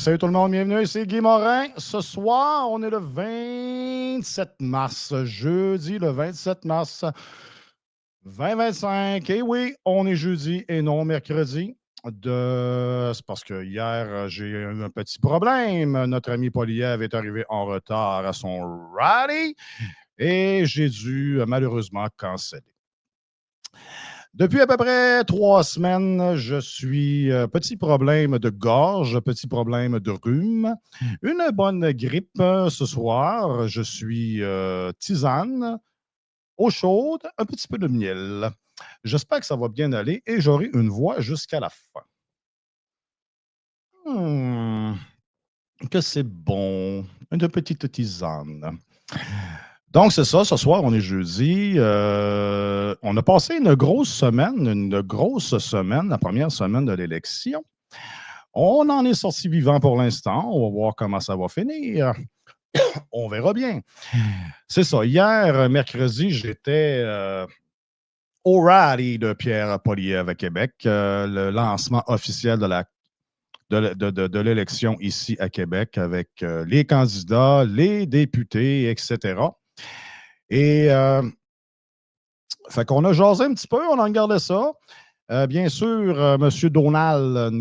Salut tout le monde, bienvenue, c'est Guy Morin. Ce soir, on est le 27 mars, jeudi le 27 mars 2025. Et oui, on est jeudi et non mercredi. C'est parce que hier, j'ai eu un petit problème. Notre ami Poliev est arrivé en retard à son rallye et j'ai dû malheureusement canceller. Depuis à peu près 3 semaines, je suis petit problème de gorge, petit problème de rhume, une bonne grippe ce soir. Je suis tisane, eau chaude, un petit peu de miel. J'espère que ça va bien aller et j'aurai une voix jusqu'à la fin. Hmm, que c'est bon, une petite tisane. Donc, c'est ça, ce soir, on est jeudi. On a passé une grosse semaine, la première semaine de l'élection. On en est sorti vivant pour l'instant. On va voir comment ça va finir. On verra bien. C'est ça. Hier, mercredi, j'étais au rallye de Pierre Poilievre à Québec, le lancement officiel de l'élection ici à Québec avec les candidats, les députés, etc. Et fait qu'on a jasé un petit peu, on a regardé ça. Bien sûr, M. Donald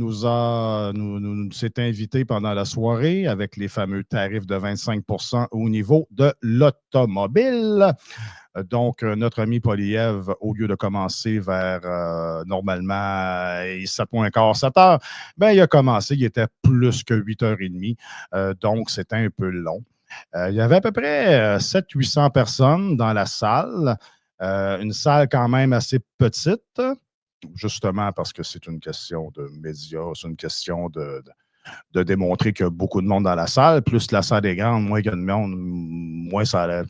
s'est invité pendant la soirée avec les fameux tarifs de 25 au niveau de l'automobile. Donc, notre ami Poliev, au lieu de commencer vers normalement 7h15, 7h, ben, il a commencé, il était plus que 8h30. Donc, c'était un peu long. Il y avait à peu près 700-800 personnes dans la salle. Une salle quand même assez petite, justement parce que c'est une question de médias, c'est une question de démontrer qu'il y a beaucoup de monde dans la salle. Plus la salle est grande, moins il y a de monde,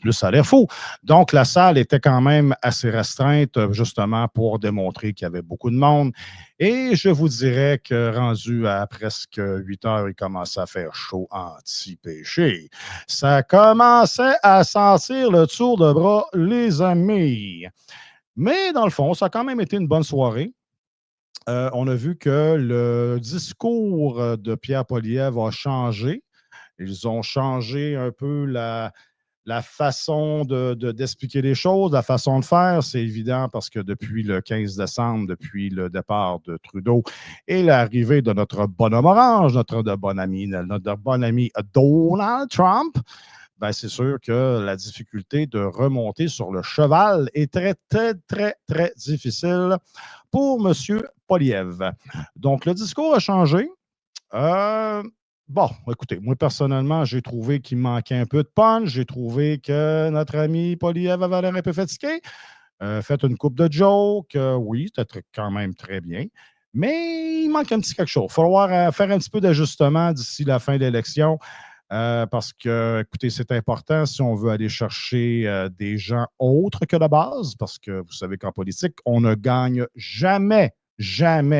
plus ça a l'air fou. Donc, la salle était quand même assez restreinte, justement, pour démontrer qu'il y avait beaucoup de monde. Et je vous dirais que rendu à presque 8 heures, il commençait à faire chaud anti-péché. Ça commençait à sentir le tour de bras, les amis. Mais dans le fond, ça a quand même été une bonne soirée. On a vu que le discours de Pierre Poilievre a changé. Ils ont changé un peu la façon d'expliquer les choses, la façon de faire. C'est évident parce que depuis le 15 décembre, depuis le départ de Trudeau et l'arrivée de notre bonhomme orange, notre bon ami Donald Trump, ben c'est sûr que la difficulté de remonter sur le cheval est très, très, très, très difficile pour M. Poliev. Donc, le discours a changé. Bon, écoutez, moi, personnellement, j'ai trouvé qu'il manquait un peu de punch. J'ai trouvé que notre ami Poliev avait l'air un peu fatigué. Fait une coupe de jokes. Oui, c'était quand même très bien. Mais il manque un petit quelque chose. Il va falloir faire un petit peu d'ajustement d'ici la fin de l'élection. Parce que, écoutez, c'est important si on veut aller chercher des gens autres que la base, parce que vous savez qu'en politique, on ne gagne jamais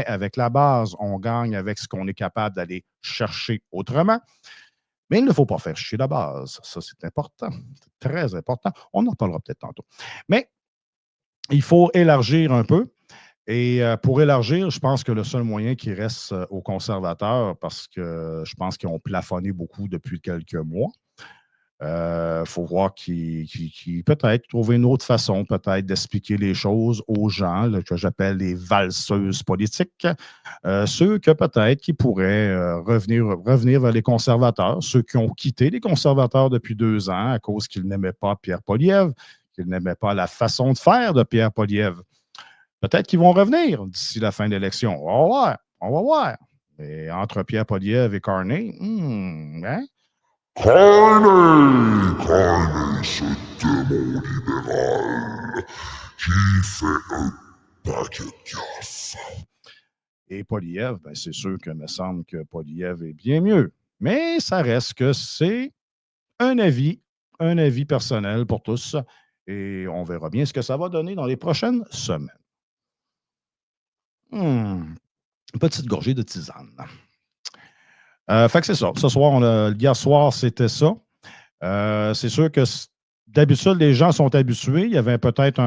avec la base. On gagne avec ce qu'on est capable d'aller chercher autrement. Mais il ne faut pas faire chier la base. Ça, c'est important. C'est très important. On en parlera peut-être tantôt. Mais il faut élargir un peu. Et pour élargir, je pense que le seul moyen qui reste aux conservateurs, parce que je pense qu'ils ont plafonné beaucoup depuis quelques mois, il faut voir peut-être trouver une autre façon, peut-être d'expliquer les choses aux gens, là, que j'appelle les valseuses politiques, ceux que peut-être qui pourraient revenir vers les conservateurs, ceux qui ont quitté les conservateurs depuis 2 ans à cause qu'ils n'aimaient pas Pierre Poilievre, qu'ils n'aimaient pas la façon de faire de Pierre Poilievre. Peut-être qu'ils vont revenir d'ici la fin de l'élection. On va voir. On va voir. Mais entre Pierre Poilievre et Carney, hein? Carney, ce démon libéral qui fait un paquet de gaffe. Et Poilievre, ben c'est sûr que me semble que Poilievre est bien mieux. Mais ça reste que c'est un avis personnel pour tous. Et on verra bien ce que ça va donner dans les prochaines semaines. Une petite gorgée de tisane. Fait que c'est ça. Ce soir, hier soir, c'était ça. C'est sûr que d'habitude, les gens sont habitués. Il y avait peut-être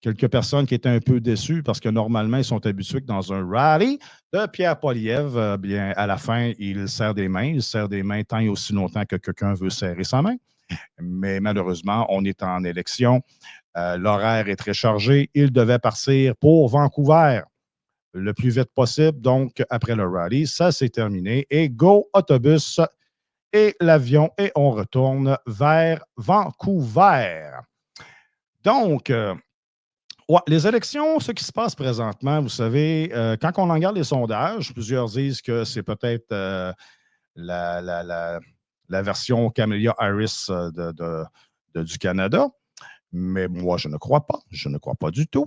Quelques personnes qui étaient un peu déçues parce que normalement, ils sont habitués que dans un rallye de Pierre Poilievre, bien, à la fin, il serre des mains. Il serre des mains tant et aussi longtemps que quelqu'un veut serrer sa main. Mais malheureusement, on est en élection. L'horaire est très chargé. Il devait partir pour Vancouver le plus vite possible. Donc, après le rallye, ça s'est terminé. Et go autobus et l'avion et on retourne vers Vancouver. Donc, ouais, les élections, ce qui se passe présentement, vous savez, quand on regarde les sondages, plusieurs disent que c'est peut-être la, la, la, la version Kamala Harris du Canada, mais moi, je ne crois pas. Je ne crois pas du tout.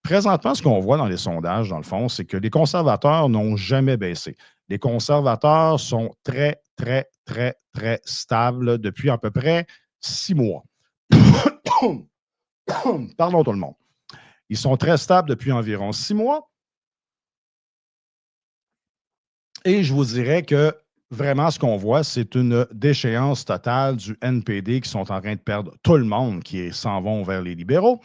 Présentement, ce qu'on voit dans les sondages, dans le fond, c'est que les conservateurs n'ont jamais baissé. Les conservateurs sont très, très, très, très stables depuis à peu près 6 mois. Pardon tout le monde. Ils sont très stables depuis environ 6 mois. Et je vous dirais que vraiment, ce qu'on voit, c'est une déchéance totale du NPD qui sont en train de perdre tout le monde, qui s'en vont vers les libéraux,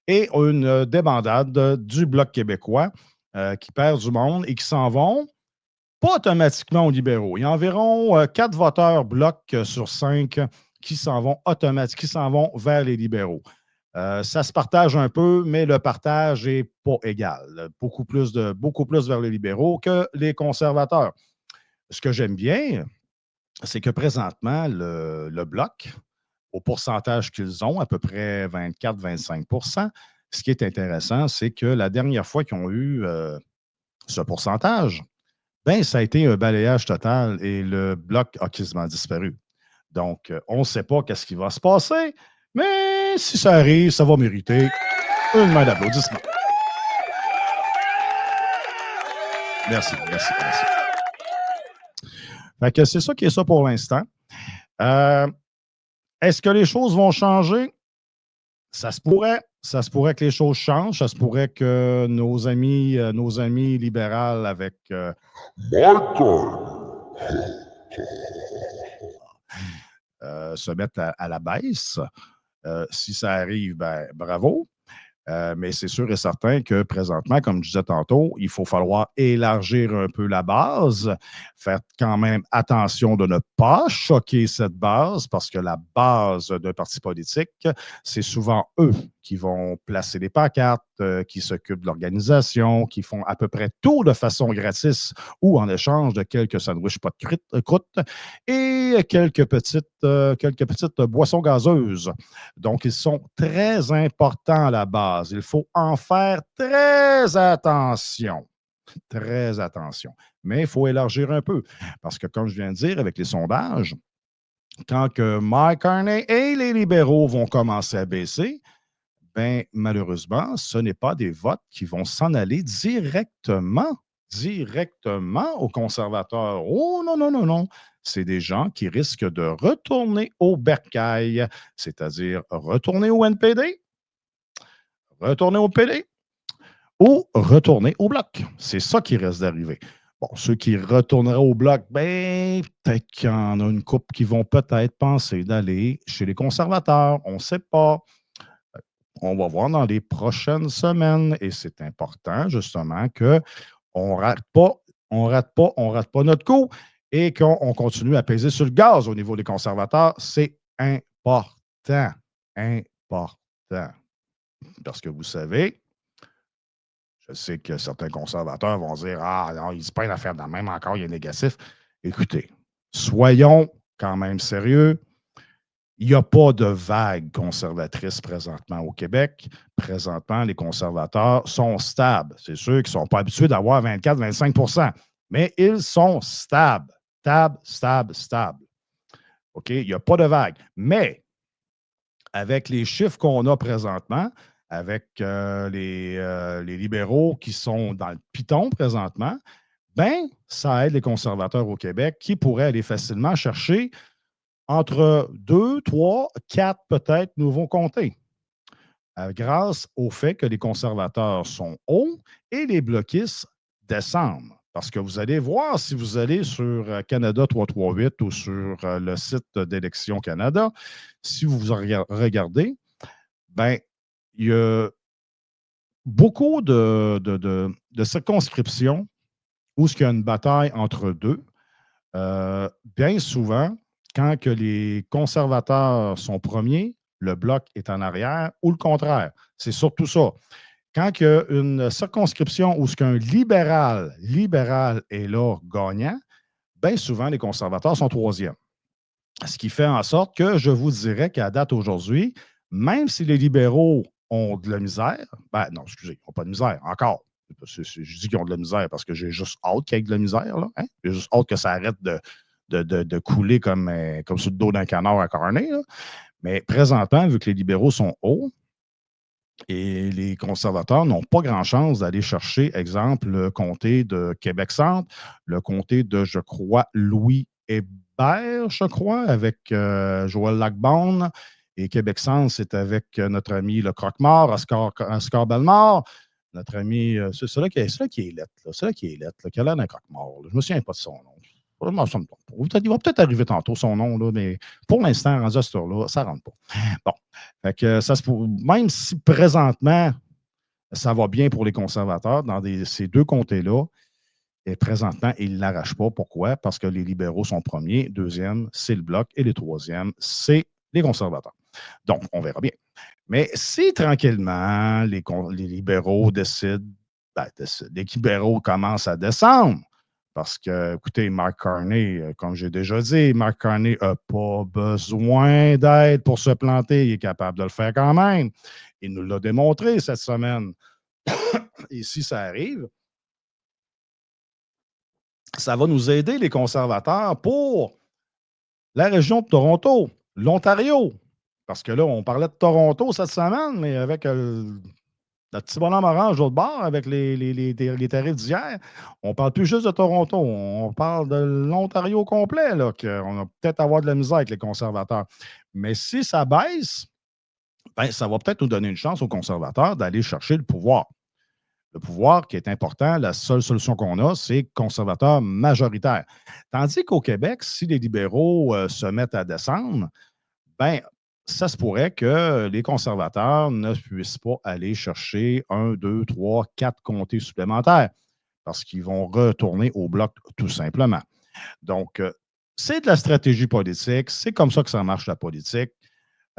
et une débandade du Bloc québécois qui perd du monde et qui s'en vont pas automatiquement aux libéraux. Il y a environ 4 voteurs Bloc sur 5 qui s'en vont automatiquement, qui s'en vont vers les libéraux. Ça se partage un peu, mais le partage n'est pas égal. Beaucoup plus vers les libéraux que les conservateurs. Ce que j'aime bien, c'est que présentement, le Bloc, au pourcentage qu'ils ont, à peu près 24-25 ce qui est intéressant, c'est que la dernière fois qu'ils ont eu ce pourcentage, ben, ça a été un balayage total et le Bloc a quasiment disparu. Donc, on ne sait pas qu'est-ce qui va se passer, mais si ça arrive, ça va mériter une main d'applaudissement. Merci, merci, merci. Fait que c'est ça qui est ça pour l'instant. Est-ce que les choses vont changer? Ça se pourrait. Ça se pourrait que les choses changent. Ça se pourrait que nos amis libéraux avec se mettent à la baisse. Si ça arrive, ben, bravo. Mais c'est sûr et certain que présentement, comme je disais tantôt, il faut falloir élargir un peu la base, faire quand même attention de ne pas choquer cette base, parce que la base d'un parti politique, c'est souvent eux qui vont placer des pancartes, qui s'occupent de l'organisation, qui font à peu près tout de façon gratis ou en échange de quelques sandwichs pas de croûte et quelques petites boissons gazeuses. Donc, ils sont très importants à la base. Il faut en faire très attention. Très attention. Mais il faut élargir un peu. Parce que, comme je viens de dire, avec les sondages, quand que Mike Carney et les libéraux vont commencer à baisser, ben, malheureusement, ce n'est pas des votes qui vont s'en aller directement aux conservateurs. Oh non, non, non, non. C'est des gens qui risquent de retourner au bercail, c'est-à-dire retourner au NPD, retourner au PD ou retourner au Bloc. C'est ça qui risque d'arriver. Bon, ceux qui retourneraient au Bloc, ben, peut-être qu'il y en a une couple qui vont peut-être penser d'aller chez les conservateurs. On ne sait pas. On va voir dans les prochaines semaines et c'est important justement qu'on ne rate pas, on rate pas notre coup et qu'on continue à peser sur le gaz au niveau des conservateurs. C'est important. Important. Parce que vous savez, je sais que certains conservateurs vont dire ah non, il se peint d'affaire de même encore, il est négatif. Écoutez, soyons quand même sérieux. Il n'y a pas de vague conservatrice présentement au Québec. Présentement, les conservateurs sont stables. C'est sûr qu'ils ne sont pas habitués d'avoir 24-25 mais ils sont stables. Stables. OK? Il n'y a pas de vague. Mais avec les chiffres qu'on a présentement, avec les libéraux qui sont dans le piton présentement, ben, ça aide les conservateurs au Québec qui pourraient aller facilement chercher entre 2, 3, 4 peut-être nouveaux comtés, grâce au fait que les conservateurs sont hauts et les bloquistes descendent. Parce que vous allez voir, si vous allez sur Canada 338 ou sur le site d'Élections Canada, si vous regardez, ben, il y a beaucoup de circonscriptions où il y a une bataille entre deux. Bien souvent, quand que les conservateurs sont premiers, le bloc est en arrière, ou le contraire. C'est surtout ça. Quand il y a une circonscription où ce qu'un libéral est là gagnant, bien souvent, les conservateurs sont troisième. Ce qui fait en sorte que je vous dirais qu'à date aujourd'hui, même si les libéraux ont de la misère, ben non, excusez, ils n'ont pas de misère, encore. Je dis qu'ils ont de la misère parce que j'ai juste hâte qu'il y ait de la misère, là. Hein? J'ai juste hâte que ça arrête de couler comme sur le dos d'un canard à cornet, là. Mais présentement, vu que les libéraux sont hauts, et les conservateurs n'ont pas grand chance d'aller chercher, exemple, le comté de Québec-Centre, le comté de, je crois, Louis Hébert, je crois, avec Joël Lacbonne. Et Québec-Centre, c'est avec notre ami le Croque-Mort, Oscar Bellemare. Notre ami, c'est celui qui est lettre, là. Celui qui est lettre, là, qui a l'air d'un croque-mort. Je ne me souviens pas de son nom. Vraiment, ça me trompe pas. Il va peut-être arriver tantôt son nom, là, mais pour l'instant, rendu à ce tour-là, ça ne rentre pas. Bon. Fait que même si présentement, ça va bien pour les conservateurs dans ces deux comtés-là, et présentement, ils ne l'arrachent pas. Pourquoi? Parce que les libéraux sont premiers, deuxième, c'est le Bloc, et les troisièmes, c'est les conservateurs. Donc, on verra bien. Mais si tranquillement, les libéraux décident, les libéraux commencent à descendre, parce que, écoutez, Mark Carney, comme j'ai déjà dit, Mark Carney n'a pas besoin d'aide pour se planter. Il est capable de le faire quand même. Il nous l'a démontré cette semaine. Et si ça arrive, ça va nous aider, les conservateurs, pour la région de Toronto, l'Ontario. Parce que là, on parlait de Toronto cette semaine, mais avec le petit bonhomme orange de l'autre bord, avec les tarifs d'hier, on ne parle plus juste de Toronto, on parle de l'Ontario complet, là, qu'on va peut-être avoir de la misère avec les conservateurs. Mais si ça baisse, ben, ça va peut-être nous donner une chance aux conservateurs d'aller chercher le pouvoir. Le pouvoir qui est important, la seule solution qu'on a, c'est conservateur majoritaire. Tandis qu'au Québec, si les libéraux se mettent à descendre, ben, ça se pourrait que les conservateurs ne puissent pas aller chercher un, deux, trois, quatre comtés supplémentaires parce qu'ils vont retourner au bloc tout simplement. Donc, c'est de la stratégie politique. C'est comme ça que ça marche, la politique.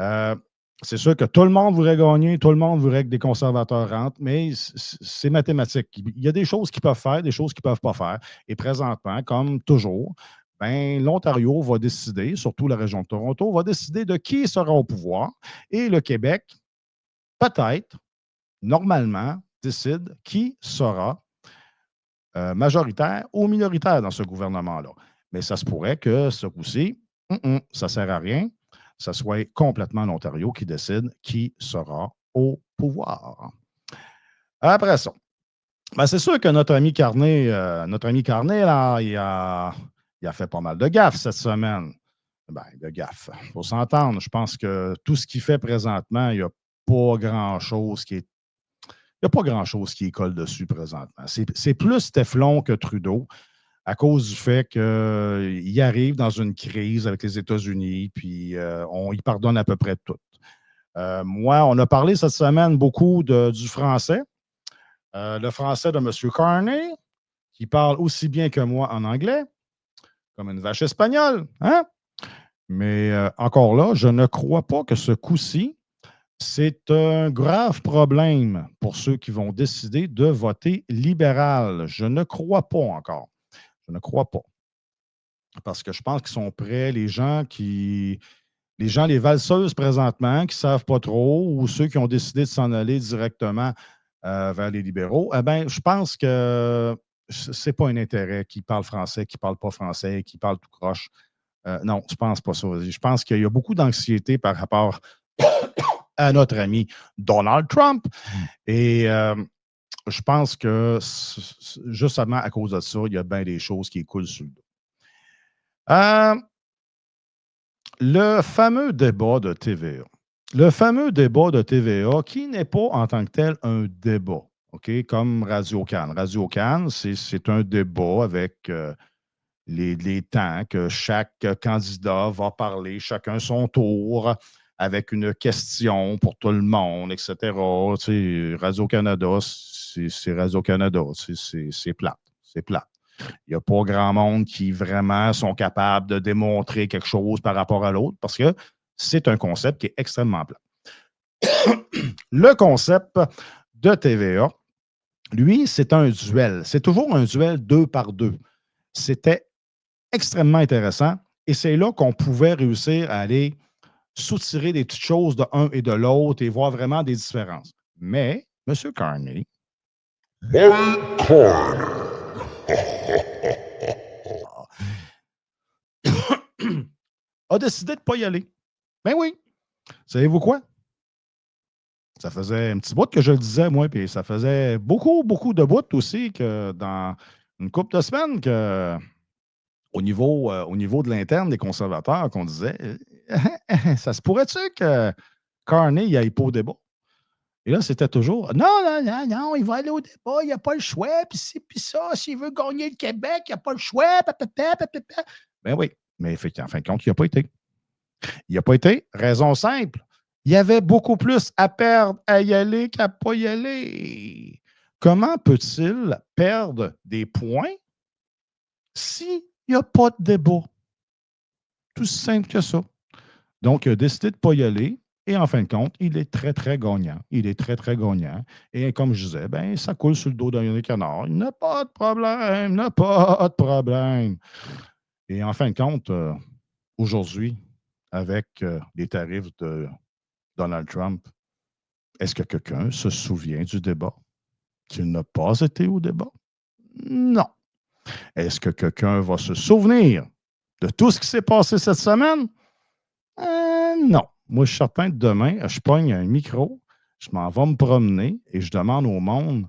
Euh, c'est sûr que tout le monde voudrait gagner, tout le monde voudrait que des conservateurs rentrent, mais c'est mathématique. Il y a des choses qu'ils peuvent faire, des choses qu'ils ne peuvent pas faire. Et présentement, comme toujours, ben, l'Ontario va décider, surtout la région de Toronto, va décider de qui sera au pouvoir. Et le Québec, peut-être, normalement, décide qui sera majoritaire ou minoritaire dans ce gouvernement-là. Mais ça se pourrait que ce coup-ci, ça ne sert à rien, ce soit complètement l'Ontario qui décide qui sera au pouvoir. Après ça, ben c'est sûr que notre ami Carnet, là, il a fait pas mal de gaffes cette semaine. Ben, de gaffes. Il faut s'entendre. Je pense que tout ce qu'il fait présentement, il n'y a pas grand-chose qui est. Il n'y a pas grand-chose qui colle dessus présentement. C'est plus Teflon que Trudeau à cause du fait qu'il arrive dans une crise avec les États-Unis, puis on y pardonne à peu près tout. Moi, on a parlé cette semaine beaucoup du français. Le français de M. Carney, qui parle aussi bien que moi en anglais, comme une vache espagnole. Hein? Mais encore là, je ne crois pas que ce coup-ci, c'est un grave problème pour ceux qui vont décider de voter libéral. Je ne crois pas encore. Je ne crois pas. Parce que je pense qu'ils sont prêts, les valseuses présentement, qui ne savent pas trop, ou ceux qui ont décidé de s'en aller directement vers les libéraux, eh bien, je pense que ce n'est pas un intérêt qui parle français, qui ne parle pas français, qui parle tout croche. Non, je ne pense pas ça. Je pense qu'il y a beaucoup d'anxiété par rapport à notre ami Donald Trump. Et je pense que justement à cause de ça, il y a bien des choses qui coulent sur le dos. Le fameux débat de TVA. Le fameux débat de TVA qui n'est pas en tant que tel un débat, OK, comme Radio-Can. Radio-Can, c'est un débat avec les temps que chaque candidat va parler, chacun son tour, avec une question pour tout le monde, etc. Tu sais, Radio-Canada, c'est Radio-Canada. C'est plate. C'est plate. Il n'y a pas grand monde qui vraiment sont capables de démontrer quelque chose par rapport à l'autre parce que c'est un concept qui est extrêmement plat. Le concept de TVA, lui, c'est un duel. C'est toujours un duel 2 par 2. C'était extrêmement intéressant et c'est là qu'on pouvait réussir à aller soutirer des petites choses de un et de l'autre et voir vraiment des différences. Mais, M. Carney Mike Carney. a décidé de ne pas y aller. Ben oui. Savez-vous quoi? Ça faisait un petit bout que je le disais, moi, puis ça faisait beaucoup, beaucoup de bouts aussi que dans une couple de semaines que au niveau de l'interne des conservateurs, qu'on disait ça se pourrait-tu que Carney y aille pas au débat? Et là, c'était toujours non, non, non, non, il va aller au débat, il n'a pas le choix, puis ci, puis ça, s'il veut gagner le Québec, il n'a pas le choix, patata, patata. Ben oui, mais en fin de compte, il n'a pas été. Il n'a pas été. Raison simple. Il y avait beaucoup plus à perdre à y aller qu'à ne pas y aller. Comment peut-il perdre des points s'il n'y a pas de débat? Tout simple que ça. Donc, il a décidé de ne pas y aller. Et en fin de compte, il est très, très gagnant. Il est très, très gagnant. Et comme je disais, ben, ça coule sur le dos d'un canard. Il n'a pas de problème. Il n'a pas de problème. Et en fin de compte, aujourd'hui, avec les tarifs de Donald Trump, est-ce que quelqu'un se souvient du débat? Qu'il n'a pas été au débat? Non. Est-ce que quelqu'un va se souvenir de tout ce qui s'est passé cette semaine? Non. Moi, je suis certain que demain, je pogne un micro, je m'en vais me promener et je demande au monde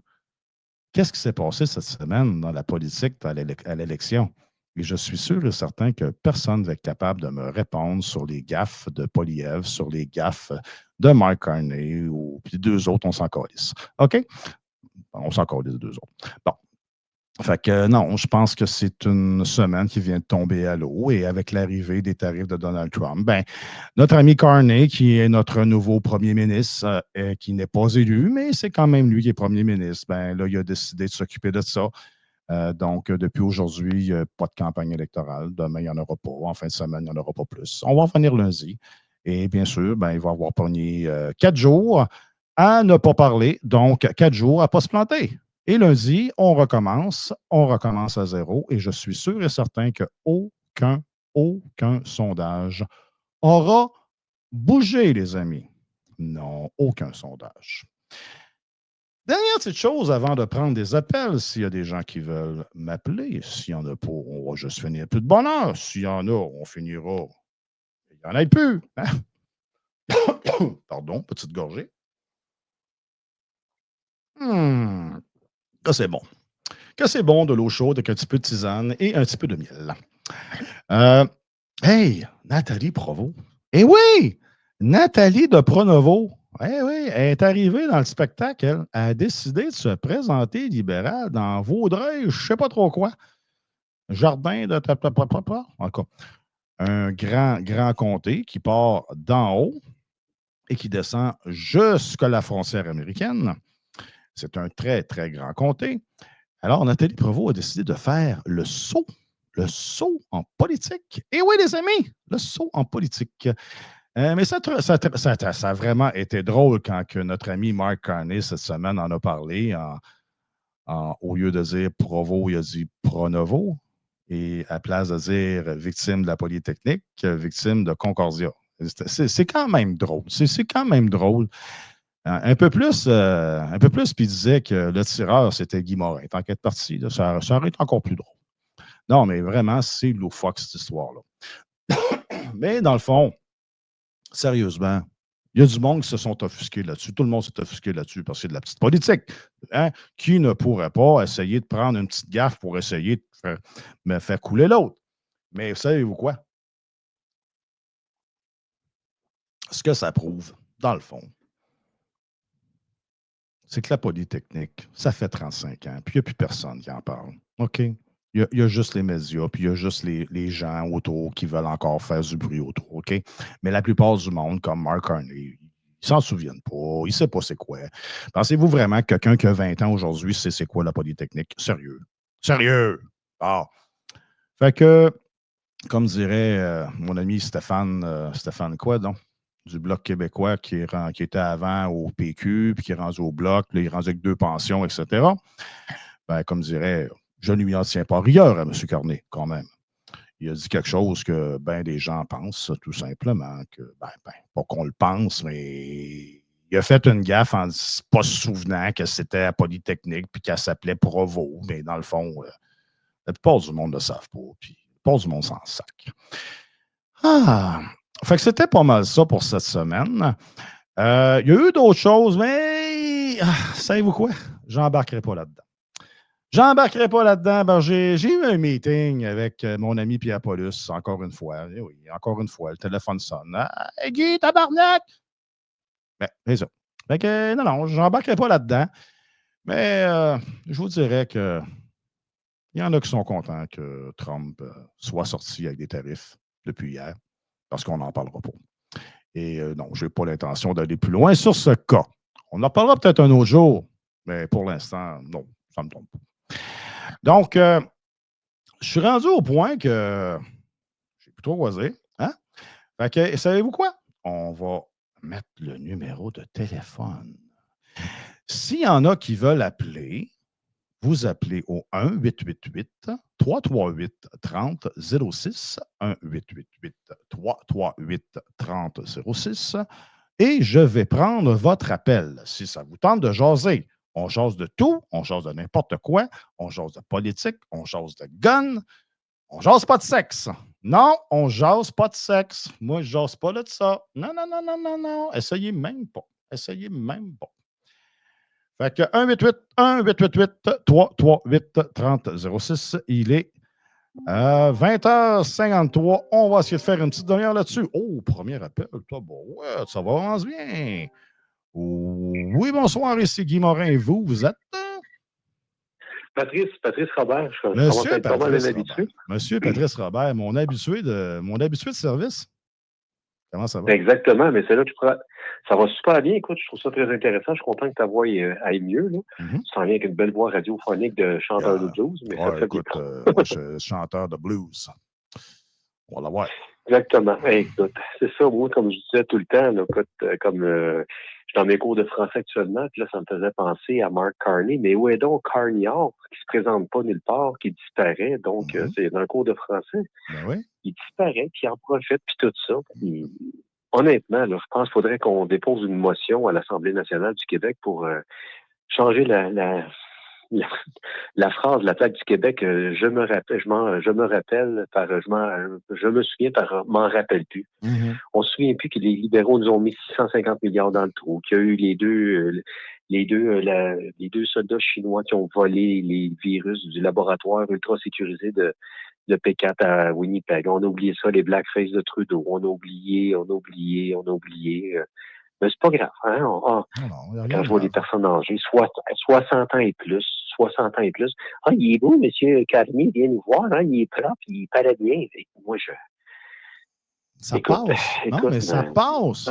qu'est-ce qui s'est passé cette semaine dans la politique à l'élection. Et je suis sûr et certain que personne ne va être capable de me répondre sur les gaffes de Poilievre, sur les gaffes de Mark Carney, ou puis deux autres, on s'en calisse. OK? On s'en calisse deux autres. Bon. Fait que non, je pense que c'est une semaine qui vient de tomber à l'eau et avec l'arrivée des tarifs de Donald Trump, ben, notre ami Carney, qui est notre nouveau premier ministre, qui n'est pas élu, mais c'est quand même lui qui est premier ministre, ben là, il a décidé de s'occuper de ça. Donc, depuis aujourd'hui, pas de campagne électorale. Demain, il n'y en aura pas. En fin de semaine, il n'y en aura pas plus. On va en finir lundi. Et bien sûr, ben, il va avoir pogné 4 jours à ne pas parler. Donc, 4 jours à ne pas se planter. Et lundi, on recommence à zéro. Et je suis sûr et certain aucun sondage aura bougé, les amis. Non, aucun sondage. Dernière petite chose avant de prendre des appels, s'il y a des gens qui veulent m'appeler. S'il n'y en a pas, on va juste finir plus de bonheur. S'il y en a, on finira. Il n'y en a plus. Hein? Pardon, petite gorgée. Que c'est bon. Que c'est bon de l'eau chaude avec un petit peu de tisane et un petit peu de miel. Euh, hey, Nathalie Provo. Eh oui! Nathalie de Pronovo. Eh oui, elle est arrivée dans le spectacle. Elle a décidé de se présenter libérale dans Vaudreuil, je ne sais pas trop quoi. Jardin de... Encore. Un grand, grand comté qui part d'en haut et qui descend jusqu'à la frontière américaine. C'est un très, très grand comté. Alors, Nathalie Provost a décidé de faire le saut en politique. Et oui, les amis, le saut en politique. Mais ça a vraiment été drôle quand que notre ami Mark Carney, cette semaine, en a parlé. Au lieu de dire Provo, il a dit Pronovo. Et à place de dire victime de la Polytechnique, victime de Concordia. C'est quand même drôle. C'est quand même drôle. Un peu plus, puis il disait que le tireur, c'était Guy Morin. Tant qu'être parti, là, ça aurait été encore plus drôle. Non, mais vraiment, c'est loufoque, cette histoire-là. Mais dans le fond, sérieusement, il y a du monde qui se sont offusqués là-dessus. Tout le monde s'est offusqué là-dessus parce que c'est de la petite politique. Hein? Qui ne pourrait pas essayer de prendre une petite gaffe pour essayer de me faire couler l'autre? Mais savez-vous quoi? Ce que ça prouve, dans le fond, c'est que la Polytechnique, ça fait 35 ans, puis il n'y a plus personne qui en parle. OK? Il y a juste les médias, puis il y a juste les gens autour qui veulent encore faire du bruit autour, OK? Mais la plupart du monde, comme Mark Carney, ils s'en souviennent pas, ils ne savent pas c'est quoi. Pensez-vous vraiment que quelqu'un qui a 20 ans aujourd'hui sait c'est quoi la Polytechnique? Sérieux? Sérieux? Ah! Fait que, comme dirait mon ami Stéphane quoi, donc? Du Bloc québécois qui était avant au PQ, puis qui est rendu au Bloc, là, il est rendu avec 2 pensions, etc. Ben, comme dirait, je ne lui en tiens pas rigueur à M. Carney, quand même. Il a dit quelque chose que ben des gens pensent, tout simplement, que, pas qu'on le pense, mais il a fait une gaffe en pas se souvenant que c'était à Polytechnique puis qu'elle s'appelait Provo, mais dans le fond, la plupart du monde ne le savent pas, puis la plupart du monde s'en sac. Ah! Fait que c'était pas mal ça pour cette semaine. Il y a eu d'autres choses, mais savez-vous quoi? J'embarquerai pas là-dedans. J'embarquerai pas là-dedans. Ben, j'ai eu un meeting avec mon ami Pierre Paulus, encore une fois. Eh oui, encore une fois, le téléphone sonne. Ah, hey, Guy, tabarnak! Ben, c'est ça. Fait que, non, j'embarquerai pas là-dedans. Mais je vous dirais que il y en a qui sont contents que Trump soit sorti avec des tarifs depuis hier, parce qu'on n'en parlera pas. Et non, je n'ai pas l'intention d'aller plus loin sur ce cas. On en parlera peut-être un autre jour, mais pour l'instant, non, ça ne me tombe pas. Donc, je suis rendu au point que j'ai plutôt osé. Hein? Fait que, savez-vous quoi? On va mettre le numéro de téléphone. S'il y en a qui veulent appeler, vous appelez au 1-888-338-3006, 1-888-338-3006, et je vais prendre votre appel. Si ça vous tente de jaser, on jase de tout, on jase de n'importe quoi, on jase de politique, on jase de gun, on jase pas de sexe. Non, on jase pas de sexe. Moi, je jase pas de ça. Non, non, non, non, non, non. Essayez même pas. Essayez même pas. Fait que 1-888-338-3006. Il est 20h53. On va essayer de faire une petite demi-heure là-dessus. Oh, premier appel. Toi, bon, ouais, ça va avance bien. Oui, bonsoir, ici Guy Morin. Et vous êtes? Patrice Robert, je commence à Monsieur être pas mal Patrice un Robert. habitué. Monsieur Patrice Robert, mon habitué de service. Comment ça va? Exactement, mais c'est là que ça va super bien. Écoute, je trouve ça très intéressant. Je suis content que ta voix aille mieux. Là. Tu t'en viens avec une belle voix radiophonique de chanteur de blues, mais ça fait écoute, bien. moi, je suis chanteur de blues. On va la voir. Exactement. Écoute, c'est ça, moi, comme je disais tout le temps, là, écoute, comme je suis dans mes cours de français actuellement, puis là, ça me faisait penser à Mark Carney, mais où est donc Carniard, qui se présente pas nulle part, qui disparaît, donc c'est dans un cours de français. Ben oui. Il disparaît, puis il en profite, puis tout ça. Puis, honnêtement, là, je pense qu'il faudrait qu'on dépose une motion à l'Assemblée nationale du Québec pour changer la phrase, la plaque du Québec, je me souviens par m'en rappelle plus. Mm-hmm. On se souvient plus que les libéraux nous ont mis 650 milliards dans le trou, qu'il y a eu les deux soldats chinois qui ont volé les virus du laboratoire ultra sécurisé de P4 à Winnipeg. On a oublié ça, les blackface de Trudeau. On a oublié. Mais c'est pas grave, hein? Non, Quand je vois des personnes âgées, 60 ans et plus. Ah, il est beau, M. Carmi, viens nous voir, hein? Il est propre, il paraît bien. Moi, ça passe. Non, mais ça passe.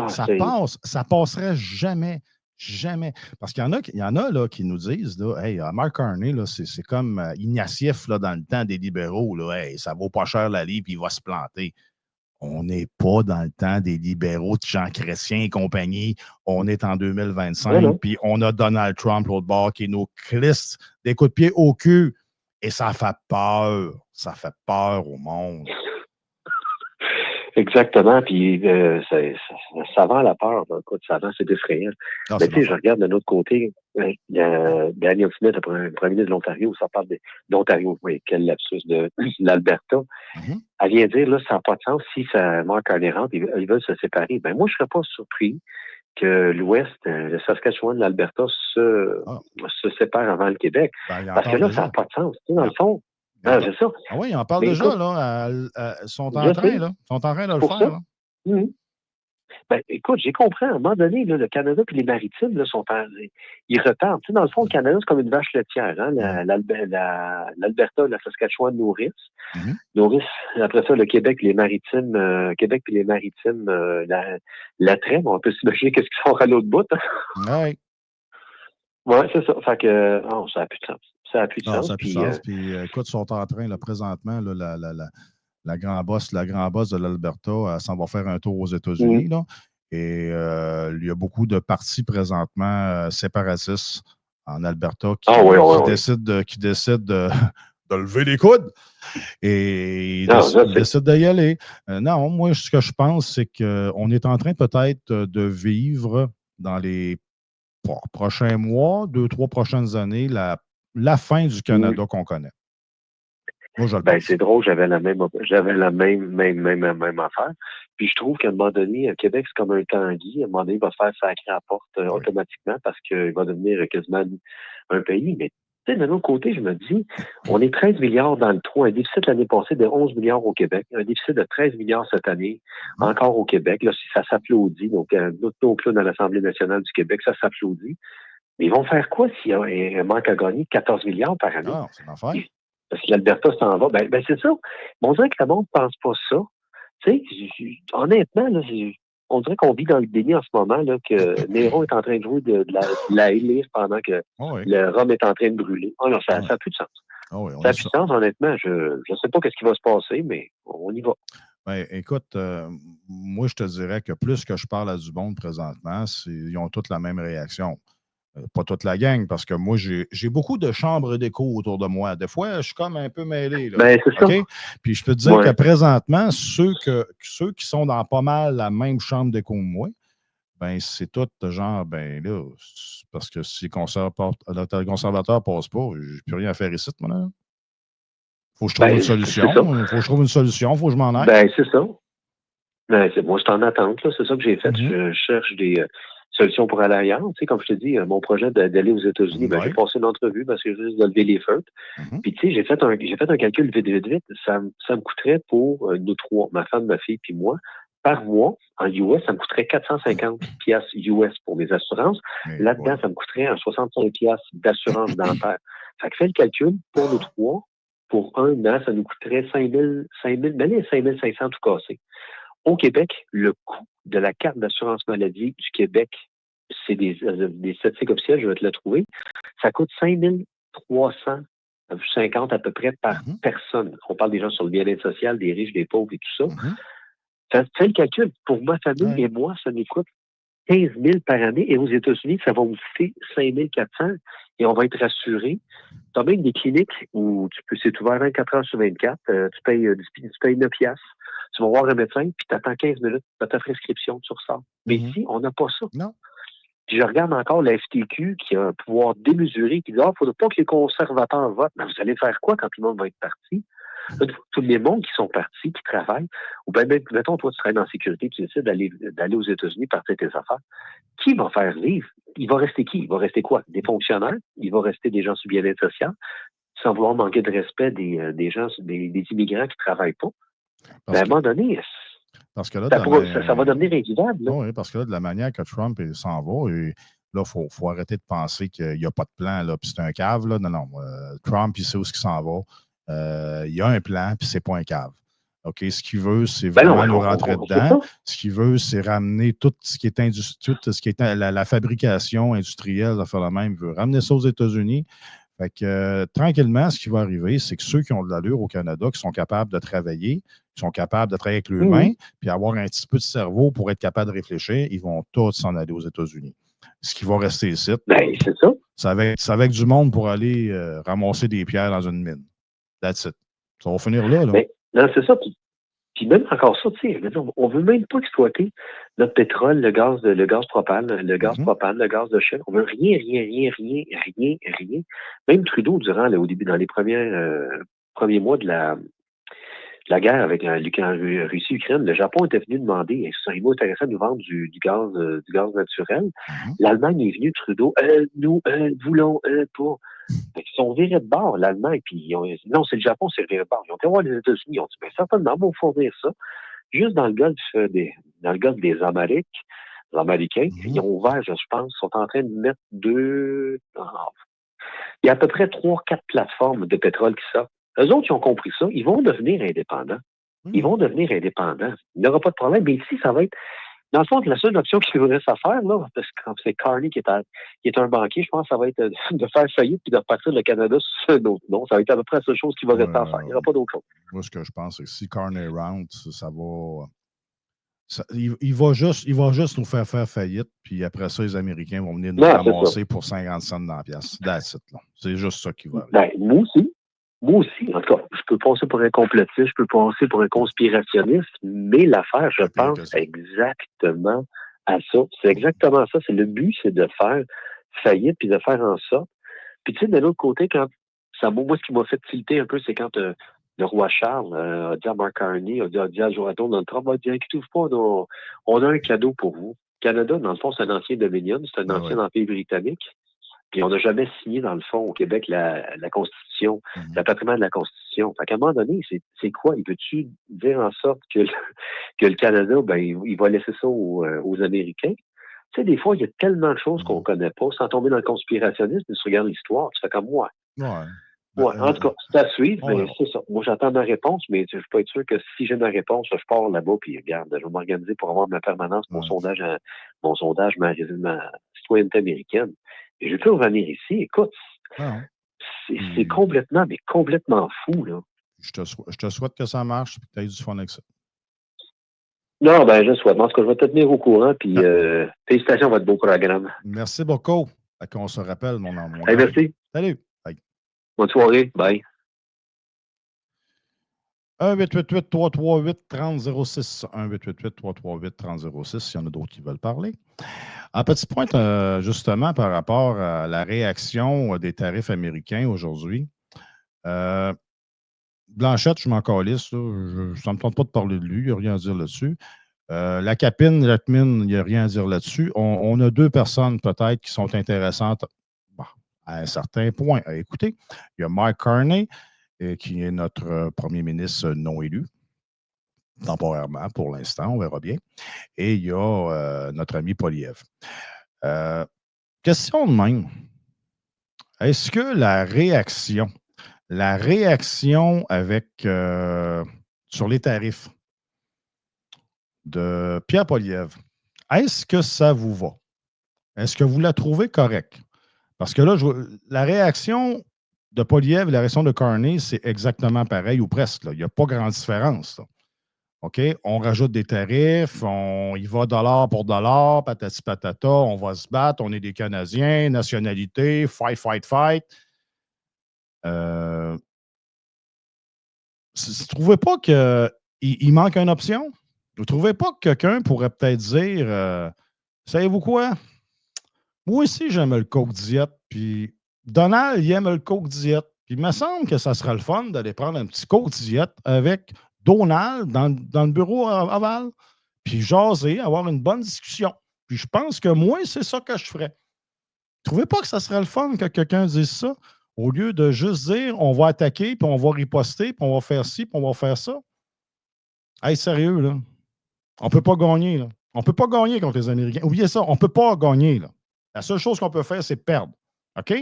Ça passerait jamais. Jamais. Parce qu'il y en a là, qui nous disent, là, hey, Mark Carney, là, c'est comme Ignatieff là, dans le temps des libéraux. Là, hey, ça vaut pas cher la livre, puis il va se planter. On n'est pas dans le temps des libéraux de Jean Chrétien et compagnie. On est en 2025, puis on a Donald Trump l'autre bord qui nous clisse des coups de pied au cul. Et ça fait peur. Ça fait peur au monde. Exactement, puis ça vend la peur. Écoute, ça vend, c'est effrayant. Mais tu sais, je regarde de l'autre côté, Daniel Smith, le premier ministre de l'Ontario, ça parle de l'Ontario, oui, quel lapsus, de l'Alberta. Mm-hmm. Elle vient dire, là, ça n'a pas de sens, si ça Mark Carney rentre, ils veulent se séparer. Ben moi, je ne serais pas surpris que l'Ouest, le Saskatchewan, l'Alberta se séparent avant le Québec. Parce que là, ça n'a pas de sens. Tu sais, dans le fond, c'est ça. Ah oui, ils en parlent déjà, là. Ils sont en train, là. Ils sont en train de le faire, là. Mm-hmm. Ben, écoute, j'ai compris, à un moment donné, là, le Canada et les maritimes là, ils retardent. Tu sais, dans le fond, le Canada, c'est comme une vache laitière. Hein? L'Alberta, la Saskatchewan nourrissent. Mhm. Nourrissent. Après ça, le Québec, les maritimes, Québec et les maritimes, la trêve, on peut s'imaginer qu'est-ce qu'ils font à l'autre bout. Hein? Ouais. Ouais, c'est ça. Fait que, non, ça n'a plus de sens. Ça n'a plus de Non, sens. ça n'a plus de Puis, sens. Puis, écoute, ils sont en train, là, présentement, là, la grand boss de l'Alberta, elle s'en va faire un tour aux États-Unis, là. Et il y a beaucoup de partis présentement séparatistes en Alberta ah oui, oui, qui oui. décident de lever les coudes et Non, je ils sais. décident d'y aller. Non, moi, ce que je pense, c'est qu'on est en train peut-être de vivre dans les prochains mois, 2, 3 prochaines années, la fin du Canada qu'on connaît. Moi, je le Ben, pense. c'est drôle, j'avais la même affaire. Puis je trouve qu'à un moment donné, Québec, c'est comme un Tanguy. À un moment donné, il va se faire sacrer à la porte Oui. automatiquement parce qu'il va devenir quasiment un pays. Mais tu sais, d'un autre côté, je me dis, on est 13 milliards dans le trou, un déficit l'année passée de 11 milliards au Québec, un déficit de 13 milliards cette année, encore au Québec. Là, si ça s'applaudit, donc nos clowns à l'Assemblée nationale du Québec, ça s'applaudit. Mais ils vont faire quoi s'il y a un manque à gagner de 14 milliards par année? Ah, c'est l'enfer. Parce que l'Alberta s'en va. Ben c'est ça. Mais on dirait que le monde ne pense pas ça. Tu sais, honnêtement, là, on dirait qu'on vit dans le déni en ce moment, là, que Néron est en train de jouer de la élire pendant que Oh oui. le rhum est en train de brûler. Oh non, ça n'a plus de sens. Oh oui, on Ça n'a est plus ça. de sens, honnêtement. Je ne sais pas ce qui va se passer, mais on y va. Ben, écoute, moi, je te dirais que plus que je parle à du monde présentement, ils ont toutes la même réaction. Pas toute la gang, parce que moi, j'ai beaucoup de chambres d'écho autour de moi. Des fois, je suis comme un peu mêlé, là. Ben, c'est ça. OK? Puis je peux te dire que Ouais. présentement, ceux qui sont dans pas mal la même chambre d'écho que moi, ben c'est tout genre, ben là, parce que si le conservateur passe pas, j'ai plus rien à faire ici, moi, là. Faut que je trouve une Ben, c'est ça. solution. Faut que je trouve une solution. Faut que je m'en aille. Ben, c'est ça. Ben, moi, je suis en attente, là. C'est ça que j'ai fait. Mhm. Je cherche des solutions pour aller ailleurs. Tu sais, comme je te dis, mon projet d'aller aux États-Unis, ben, j'ai Ouais. passé une entrevue parce que j'ai juste de lever les feutres. Mhm. Puis, tu sais, j'ai fait un calcul vite. Ça me coûterait pour nous trois, ma femme, ma fille, puis moi, par mois, en US, ça me coûterait 450 piastres US pour mes assurances. Mais, Là-dedans, ouais. ça me coûterait un 65 piastres d'assurance dentaire. Fait que fais le calcul, pour nous trois, pour un an, ça nous coûterait 5 000, ben, les 5 500 tout cassé. Au Québec, le coût de la carte d'assurance maladie du Québec, c'est des statistiques officielles, je vais te le trouver, ça coûte 5 350 à peu près par Mhm. personne. On parle des gens sur le bien-être social, des riches, des pauvres et tout ça. Mhm. Fais le calcul. Pour ma famille Ouais. et moi, ça nous coûte 15 000 par année. Et aux États-Unis, ça va nous coûter 5 400 et on va être rassuré. Tu as même des cliniques où c'est ouvert 24 heures sur 24. Tu payes 9 piastres. Tu vas voir un médecin, puis tu attends 15 minutes, tu as ta prescription, tu ressors. Mais Mhm. ici, on n'a pas ça. Non. Puis je regarde encore la FTQ qui a un pouvoir démesuré, qui dit, il ne faudrait pas que les conservateurs votent. Mais vous allez faire quoi quand tout le monde va être parti? Là, tous les mondes qui sont partis, qui travaillent, ou bien, mettons, toi, tu travailles dans la sécurité, tu décides d'aller aux États-Unis, partir tes affaires. Qui va faire vivre? Il va rester qui? Il va rester quoi? Des fonctionnaires? Il va rester des gens sur bien-être social? Sans vouloir manquer de respect des gens, des immigrants qui ne travaillent pas. Mais à Parce un que, moment donné, parce que là, ça va devenir invivable. Là. oh oui, parce que là, de la manière que Trump s'en va, et là, faut arrêter de penser qu'il n'y a pas de plan, là, puis c'est un cave, là. Non, non. Trump, il sait où il s'en va. Il y a un plan, puis c'est pas un cave. OK? Ce qu'il veut, c'est Ben non, vraiment nous rentrer c'est dedans. ça. Ce qu'il veut, c'est ramener tout ce qui est tout ce qui est la fabrication industrielle, de faire la même. Il veut ramener ça aux États-Unis. Fait que tranquillement, ce qui va arriver, c'est que ceux qui ont de l'allure au Canada, qui sont capables de travailler, qui sont capables de travailler avec leurs mains, puis avoir un petit peu de cerveau pour être capable de réfléchir, ils vont tous s'en aller aux États-Unis. Ce qui va rester ici, Ben, c'est ça. ça va être du monde pour aller ramasser des pierres dans une mine. That's it. Ça va finir là, là. Ben, non, c'est ça. Puis même encore ça, tu sais, on veut même pas exploiter notre pétrole, le gaz propane, Mhm. le gaz de chèvre. On veut rien. Même Trudeau, au début, dans les premiers mois de la guerre avec en Russie-Ukraine, le Japon était venu demander, seriez-vous intéressé à nous vendre du gaz naturel? Mhm. L'Allemagne est venue, Trudeau, nous voulons pas. Fait qu'ils sont virés de bord, l'Allemagne, puis non, c'est le Japon, c'est viré de bord. Ils ont été voir les États-Unis, ils ont dit, ben certainement, on va fournir ça. juste dans le golfe des Amériques, les Américains, ils ont ouvert, je pense, sont en train de mettre il y a à peu près 3-4 plateformes de pétrole qui sortent. Eux autres, ils ont compris ça. Ils vont devenir indépendants. Ils vont devenir indépendants. Il n'y aura pas de problème. Mais ici, ça va être... Dans le fond, la seule option qu'il nous reste à faire, là, parce que quand c'est Carney qui est un banquier, je pense que ça va être de faire faillite puis de repartir le Canada sous un autre nom. Ça va être à peu près la seule chose qui va rester à faire. Il n'y aura pas d'autre chose. Moi, ce que je pense, c'est que si Carney rentre, ça va... Il va juste nous faire faillite, puis après ça, les Américains vont venir nous ramasser pour 50 cents dans la pièce. That's it, là. C'est juste ça qui va arriver. Ben, moi aussi, en tout cas, je peux passer pour un complotiste, je peux passer pour un conspirationniste, mais l'affaire, je pense exactement à ça. C'est exactement ça. C'est le but, c'est de faire faillite puis de faire en sorte. Puis tu sais, de l'autre côté, moi, ce qui m'a fait tilter un peu, c'est quand le roi Charles a dit à Mark Carney, a dit à Donald Trump, il dit, inquiétez-vous pas, on a un cadeau pour vous. Le Canada, dans le fond, c'est un ancien Dominion, c'est un ancien empire britannique. Puis on n'a jamais signé, dans le fond, au Québec, la Constitution, le patrimoine de la Constitution. Fait qu'à un moment donné, c'est quoi? Il peut-tu dire en sorte que le Canada, ben, il va laisser ça aux Américains? Tu sais, des fois, il y a tellement de choses qu'on ne connaît pas, sans tomber dans le conspirationnisme, mais tu regardes l'histoire, tu fais comme moi. Ouais, en tout cas, c'est à suivre, mais c'est ça. Moi, j'attends ma réponse, mais je ne peux pas être sûr que si j'ai ma réponse, je pars là-bas, puis regarde, je vais m'organiser pour avoir ma permanence, mon sondage, ma citoyenneté américaine. Et je peux revenir ici. Écoute, c'est complètement fou, là. Je te souhaite que ça marche et que tu aies du fun avec ça. Non, ben, je souhaite. En tout cas, je vais te tenir au courant, puis félicitations à votre beau programme. Merci beaucoup. On se rappelle, mon amour. Hey, merci. Salut. Bye. Bonne soirée. Bye. 1-888-338-3006. 1-888-338-3006, s'il y en a d'autres qui veulent parler. Un petit point, justement, par rapport à la réaction des tarifs américains aujourd'hui. Blanchette, je m'en calisse. Ça ne me tente pas de parler de lui. Il n'y a rien à dire là-dessus. La Capine, il n'y a rien à dire là-dessus. On a deux personnes, peut-être, qui sont intéressantes à un certain point à écouter. Il y a Mark Carney, qui est notre premier ministre non élu, temporairement pour l'instant, on verra bien. Et il y a notre ami Poilievre. Question de même. Est-ce que la réaction avec sur les tarifs de Pierre Poilievre, est-ce que ça vous va? Est-ce que vous la trouvez correcte? Parce que là, la réaction de Poilievre et la réaction de Carney, c'est exactement pareil ou presque. Là. Il n'y a pas grande différence. Là. OK? On rajoute des tarifs, on y va dollar pour dollar, patati patata, on va se battre, on est des Canadiens, nationalité, fight. Vous ne trouvez pas qu'il manque une option? Vous ne trouvez pas que quelqu'un pourrait peut-être dire savez-vous quoi? Moi aussi, j'aime le Coke Diet, puis Donald, il aime le Coke Diet. Puis il me semble que ça sera le fun d'aller prendre un petit Coke Diet avec Donald dans le bureau aval, puis jaser, avoir une bonne discussion. Puis je pense que moi, c'est ça que je ferais. Vous ne trouvez pas que ça serait le fun que quelqu'un dise ça? Au lieu de juste dire on va attaquer, puis on va riposter, puis on va faire ci, puis on va faire ça. Hey, sérieux, là. On ne peut pas gagner, là. On ne peut pas gagner contre les Américains. Oubliez ça, on ne peut pas gagner, là. La seule chose qu'on peut faire, c'est perdre. OK?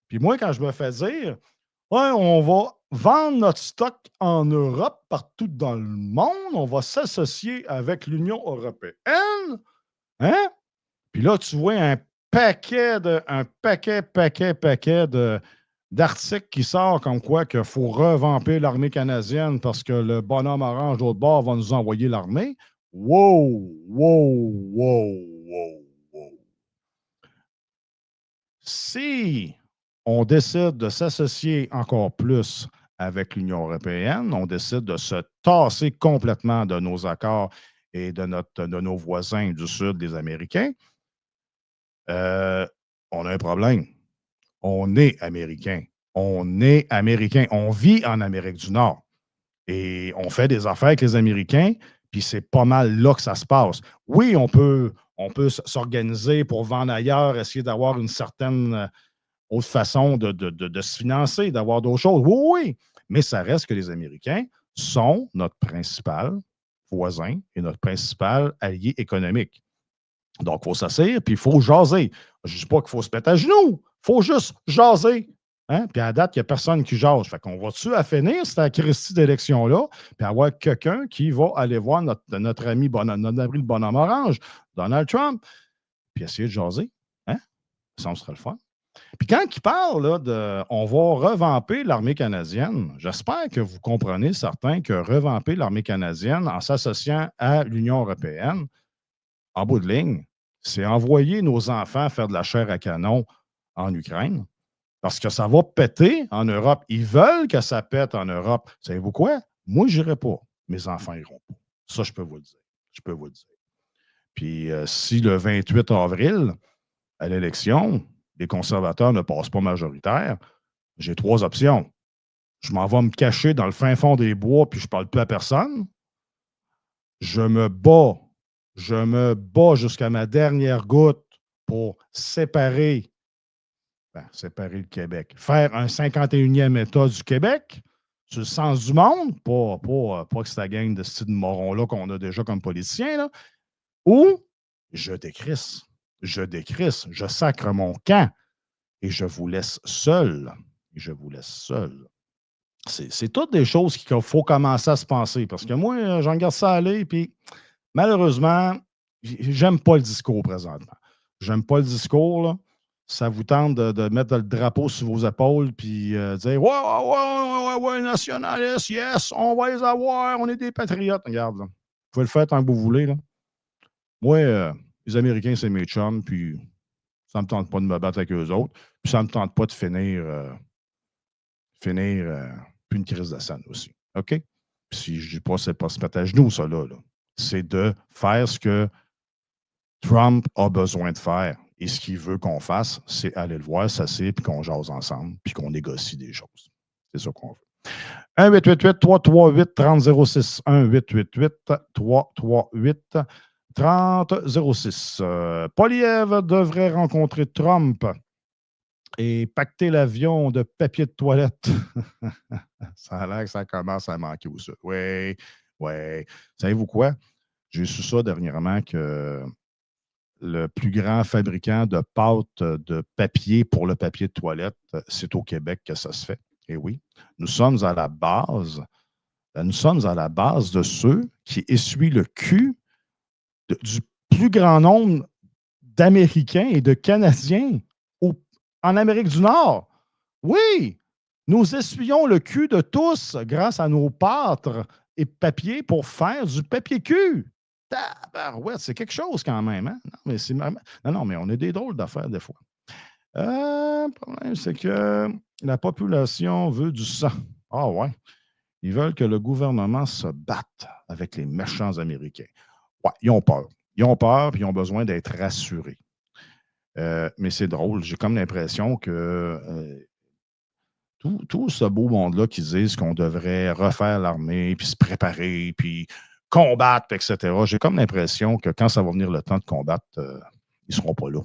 Puis moi, quand je me fais dire ouais, on va vendre notre stock en Europe, partout dans le monde, on va s'associer avec l'Union européenne. Hein? Puis là, tu vois un paquet d'articles qui sortent comme quoi qu'il faut revamper l'armée canadienne parce que le bonhomme orange d'autre bord va nous envoyer l'armée. Wow! Si on décide de s'associer encore plus avec l'Union européenne, on décide de se tasser complètement de nos accords et de nos voisins du Sud, des Américains, on a un problème. On est Américain. On vit en Amérique du Nord. Et on fait des affaires avec les Américains, puis c'est pas mal là que ça se passe. Oui, on peut s'organiser pour vendre ailleurs, essayer d'avoir une certaine autre façon de se financer, d'avoir d'autres choses. Oui, mais ça reste que les Américains sont notre principal voisin et notre principal allié économique. Donc, il faut s'asseoir, puis il faut jaser. Je ne dis pas qu'il faut se mettre à genoux. Il faut juste jaser. Hein? Puis à date, il n'y a personne qui jase. Fait qu'on va-tu à finir cette Christie d'élection-là, puis avoir quelqu'un qui va aller voir notre ami, notre ami le bonhomme orange, Donald Trump, puis essayer de jaser. Hein? Ça serait le fun. Puis quand il parle là, de on va revamper l'armée canadienne, j'espère que vous comprenez certains que revamper l'armée canadienne en s'associant à l'Union européenne, en bout de ligne, c'est envoyer nos enfants faire de la chair à canon en Ukraine. Parce que ça va péter en Europe. Ils veulent que ça pète en Europe. Savez-vous quoi? Moi, je n'irai pas. Mes enfants n'iront pas. Ça, je peux vous le dire. Je peux vous le dire. Puis, si le 28 avril, à l'élection, les conservateurs ne passent pas majoritaire, j'ai 3 options. Je m'en vais me cacher dans le fin fond des bois puis je ne parle plus à personne. Je me bats jusqu'à ma dernière goutte pour séparer le Québec. Faire un 51e État du Québec, sur le sens du monde, pas que c'est la gang de style moron-là qu'on a déjà comme politiciens, là, ou je décrisse, je sacre mon camp et je vous laisse seul. C'est toutes des choses qu'il faut commencer à se penser. Parce que moi, j'en regarde ça aller, puis malheureusement, j'aime pas le discours présentement. J'aime pas le discours, là. Ça vous tente de mettre le drapeau sur vos épaules puis dire ouais, ouais, ouais, ouais, ouais, nationalistes, yes, on va les avoir, on est des patriotes. Regarde, là. Vous pouvez le faire tant que vous voulez, là. Moi, les Américains, c'est mes chums, puis ça ne me tente pas de me battre avec eux autres, puis ça ne me tente pas de finir puis une crise de sang aussi. OK? Puis si je dis pas, c'est pas se mettre à genoux, ça, là. C'est de faire ce que Trump a besoin de faire. Et ce qu'il veut qu'on fasse, c'est aller le voir, s'asseoir, puis qu'on jase ensemble, puis qu'on négocie des choses. C'est ça qu'on veut. 1-888-338-3006. 1-888-338-3006. Poilievre devrait rencontrer Trump et pacter l'avion de papier de toilette. Ça a l'air que ça commence à manquer aussi. Oui, oui. Savez-vous quoi? J'ai su ça dernièrement que le plus grand fabricant de pâtes de papier pour le papier de toilette, c'est au Québec que ça se fait. Et oui, nous sommes à la base de ceux qui essuient le cul du plus grand nombre d'Américains et de Canadiens en Amérique du Nord. Oui, nous essuyons le cul de tous grâce à nos pâtes et papier pour faire du papier cul. Tabarouette, c'est quelque chose quand même. Hein? Non, mais on a des drôles d'affaires des fois. Le problème, c'est que la population veut du sang. Ah ouais. Ils veulent que le gouvernement se batte avec les méchants Américains. Ouais, ils ont peur. Ils ont peur et ils ont besoin d'être rassurés. Mais c'est drôle. J'ai comme l'impression que tout ce beau monde-là qui disent qu'on devrait refaire l'armée, puis se préparer, puis combattre, etc. J'ai comme l'impression que quand ça va venir le temps de combattre, ils ne seront pas là.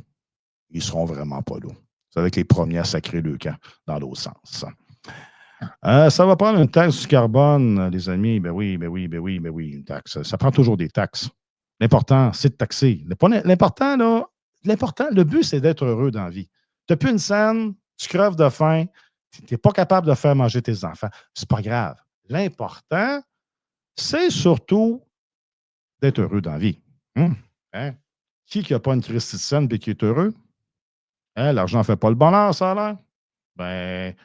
Ils ne seront vraiment pas là. Ça va être les premiers à sacrer le camp dans l'autre sens. Ça va prendre une taxe du carbone, les amis. Ben oui, une taxe. Ça prend toujours des taxes. L'important, c'est de taxer. L'important, là, le but, c'est d'être heureux dans la vie. Tu n'as plus une scène, tu creves de faim, tu n'es pas capable de faire manger tes enfants. C'est pas grave. L'important, c'est surtout d'être heureux dans la vie. Hein? Qui n'a pas une Christie de scène et qui est heureux? Hein? L'argent ne fait pas le bonheur, ça a l'air? Ben,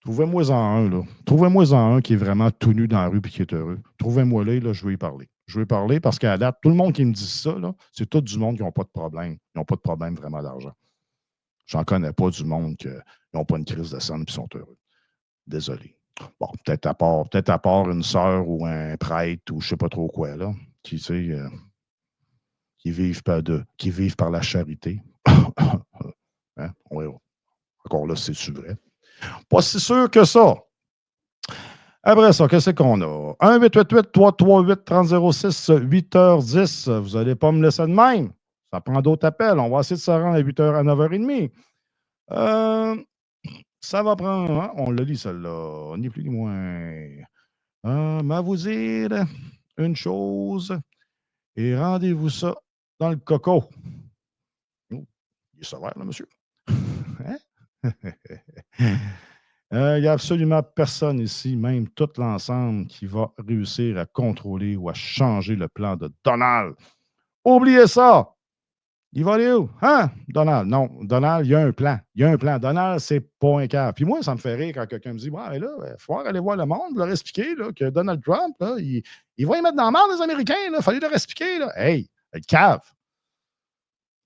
trouvez-moi-en un, là. Trouvez-moi-en un qui est vraiment tout nu dans la rue et qui est heureux. Trouvez-moi-le, là, je vais y parler. Je vais y parler parce qu'à date, tout le monde qui me dit ça, là, c'est tout du monde qui n'ont pas de problème. Ils n'ont pas de problème vraiment d'argent. J'en connais pas du monde qui n'ont pas une crise de sang et sont heureux. Désolé. Bon, peut-être à part une sœur ou un prêtre ou je ne sais pas trop quoi, là, qui, tu sais, qui vivent par la charité. Hein? Encore là, c'est-tu vrai? Pas si sûr que ça. Après ça, qu'est-ce qu'on a? 1-888-338-3006, 8h10. Vous n'allez pas me laisser de même. Ça prend d'autres appels. On va essayer de se rendre à 8h à 9h30. Ça va prendre. Hein? On l'a lu, celle-là. Ni plus ni moins. Mais vous dire, une chose et rendez-vous ça dans le coco. Oh, il est sévère, là, monsieur. Hein? Il n'y a absolument personne ici, même tout l'ensemble, qui va réussir à contrôler ou à changer le plan de Donald. Oubliez ça! Il va aller où? Hein? Donald. Non, Donald, il y a un plan. Il y a un plan. Donald, c'est pas un cave. Puis moi, ça me fait rire quand quelqu'un me dit ouais, là, il va falloir aller voir le monde, leur expliquer là, que Donald Trump, là, il va y mettre dans la merde les Américains. Il fallait leur expliquer. Là. Hey, le cave.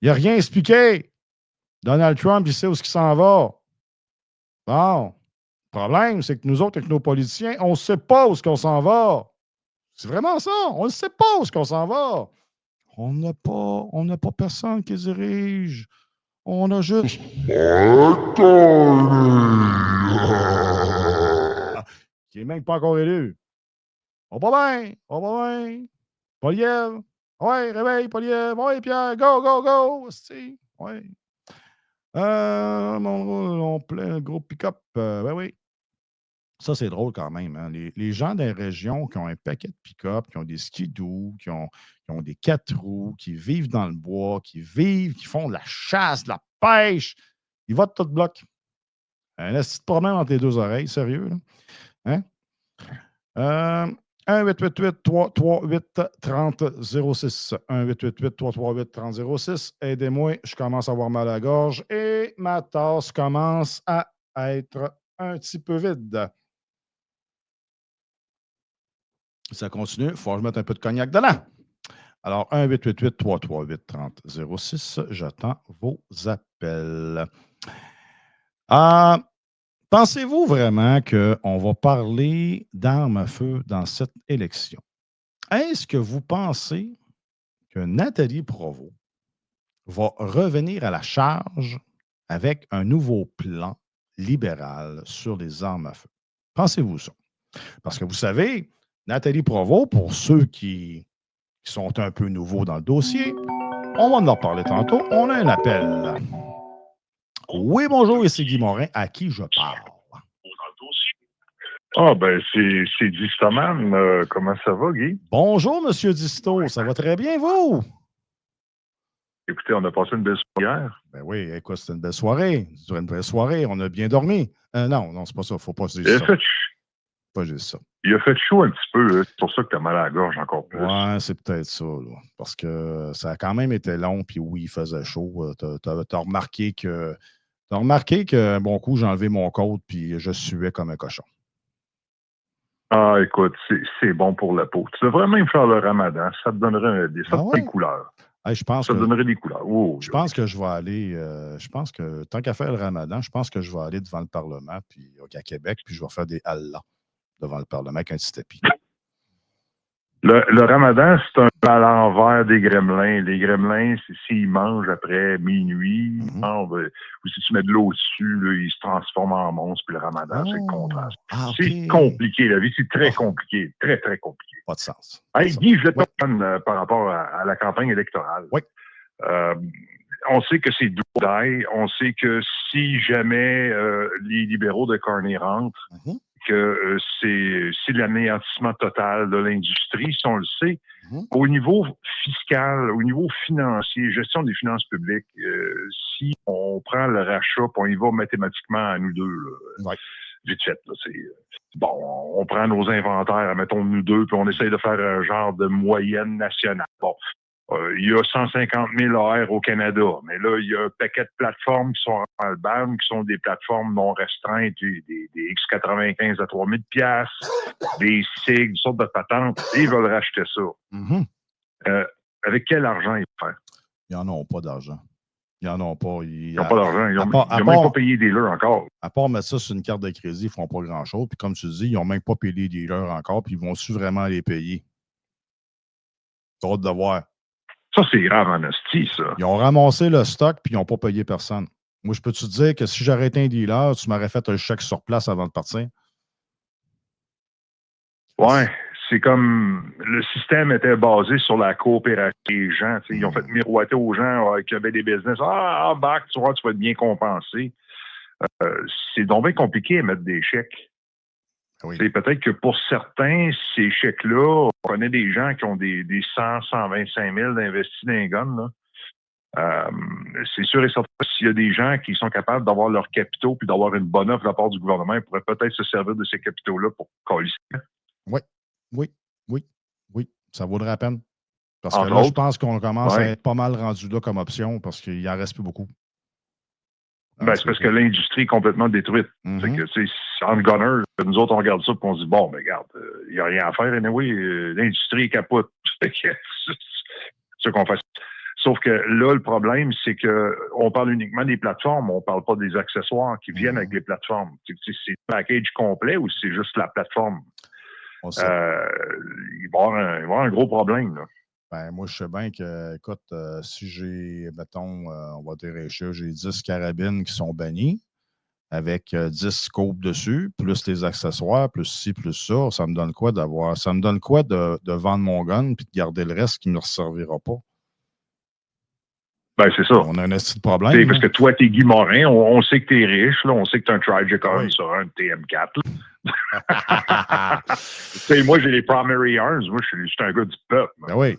Il n'a rien expliqué. Donald Trump, il sait où il s'en va. Bon. Le problème, c'est que nous autres, avec nos politiciens, on ne sait pas où qu'on s'en va. C'est vraiment ça. On ne sait pas où qu'on s'en va. On n'a pas personne qui dirige. On a juste. Qui n'est même pas encore élu. On va bien. On va bien. Poliev. Ouais, réveille, Poliev. Ouais, Pierre. Go, go, go. Ouais. On plein gros pick-up. Ben oui. Ça, c'est drôle quand même. Hein. Les gens des régions qui ont un paquet de pick-up, qui ont des skidoo, qui ont des 4 roues, qui vivent dans le bois, qui font de la chasse, de la pêche, ils votent tout bloc. Un petit problème entre les deux oreilles, sérieux. Là. Hein? 1-888-338-3006. 1-888-338-3006. Aidez-moi, je commence à avoir mal à la gorge et ma tasse commence à être un petit peu vide. Ça continue. Il faut que je mette un peu de cognac dedans. Alors, 1-888-338-3006. J'attends vos appels. Pensez-vous vraiment qu'on va parler d'armes à feu dans cette élection? Est-ce que vous pensez que Nathalie Provost va revenir à la charge avec un nouveau plan libéral sur les armes à feu? Pensez-vous ça? Parce que vous savez, Nathalie Provost, pour ceux qui sont un peu nouveaux dans le dossier, on va en reparler tantôt. On a un appel. Oui, bonjour, ici Guy Morin. À qui je parle? Ah, ben, c'est Distoman. Comment ça va, Guy? Bonjour, Monsieur Disto. Ça va très bien, vous? Écoutez, on a passé une belle soirée hier. Ben oui, écoute, c'était une belle soirée. C'était une belle soirée. On a bien dormi. Non, c'est pas ça. Faut pas se dire ça. Pas juste ça. Il a fait chaud un petit peu. C'est pour ça que tu as mal à la gorge encore plus. Ouais, c'est peut-être ça. Là, parce que ça a quand même été long. Puis oui, il faisait chaud. T'as remarqué que... T'as remarqué qu'un bon coup, j'ai enlevé mon coat puis je suais comme un cochon. Ah, écoute, c'est bon pour la peau. Tu devrais même faire le ramadan. Ça te donnerait des couleurs. Hey, ça te donnerait des couleurs. Oh, je pense que je vais aller... je pense que tant qu'à faire le ramadan, je pense que je vais aller devant le Parlement puis à Québec, puis je vais faire des Allah devant le Parlement avec un petit tapis. Le ramadan, c'est un peu à l'envers des gremlins. Les gremlins, s'ils mangent après minuit, ou si tu mets de l'eau dessus, là, ils se transforment en monstres, puis le ramadan, c'est le contraste. C'est compliqué, la vie, c'est très compliqué. Très, très compliqué. Pas de sens. Hey, Guy, je te donne par rapport à la campagne électorale. Oui. On sait que c'est double. On sait que si jamais les libéraux de Carney rentrent, que c'est l'anéantissement total de l'industrie, si on le sait. Au niveau fiscal, au niveau financier, gestion des finances publiques, si on prend le rachat et on y va mathématiquement à nous deux, là, vite fait, là, bon, on prend nos inventaires, mettons nous deux, puis on essaye de faire un genre de moyenne nationale. Bon, il y a 150 000 AR au Canada, mais là, il y a un paquet de plateformes qui sont en le BAM, qui sont des plateformes non restreintes, des X95 à 3 000 $, des SIG, une sorte de patente, et ils veulent racheter ça. Avec quel argent ils vont faire? Ils n'en ont pas d'argent. Ils n'en ont pas. Ils n'ont pas d'argent. Ils n'ont même pas payé des dealers encore. À part mettre ça sur une carte de crédit, ils ne feront pas grand-chose. Puis comme tu dis, ils n'ont même pas payé les dealers encore, puis ils vont-tu vraiment les payer? C'est drôle de voir. Ça, c'est grave en hostie, ça. Ils ont ramassé le stock, puis ils n'ont pas payé personne. Moi, je peux te dire que si j'aurais été un dealer, tu m'aurais fait un chèque sur place avant de partir. Ouais, c'est comme le système était basé sur la coopération des gens. Ils ont fait miroiter aux gens qui avaient des business. Bac, tu vas être bien compensé. C'est donc bien compliqué à mettre des chèques. Oui. C'est peut-être que pour certains, ces chèques-là, on connaît des gens qui ont des 100, 125 000 d'investis dans un gun, là. C'est sûr et certain que s'il y a des gens qui sont capables d'avoir leurs capitaux puis d'avoir une bonne offre de la part du gouvernement, ils pourraient peut-être se servir de ces capitaux-là pour coller. Oui. Ça vaudrait la peine. Parce que Entre là, je autres. pense qu'on commence à Ouais. être pas mal rendu là comme option parce qu'il n'en reste plus beaucoup. Ben, c'est parce que l'industrie est complètement détruite. C'est que, tu sais, en gunner, nous autres, on regarde ça et on se dit, bon, mais regarde, il n'y a rien à faire. Anyway, l'industrie est capote. C'est ce qu'on fait. Sauf que là, le problème, c'est que on parle uniquement des plateformes, on parle pas des accessoires qui viennent avec les plateformes. C'est le package complet ou c'est juste la plateforme? Il va y avoir un gros problème, là. Ben, moi, je sais bien que, écoute, si j'ai, mettons, on va dire, j'ai 10 carabines qui sont bannies avec 10 scopes dessus, plus les accessoires, plus ci, plus ça me donne quoi d'avoir? Ça me donne quoi de vendre mon gun puis de garder le reste qui ne me resservira pas? Ben, c'est ça. On a un petit problème. T'sais, parce que toi, t'es Guy Morin, on sait que t'es riche, là, on sait que t'as un Trigicon Oui. sur un TM4. Moi, j'ai les primary arms. Moi, je suis un gars du peuple. Ben oui.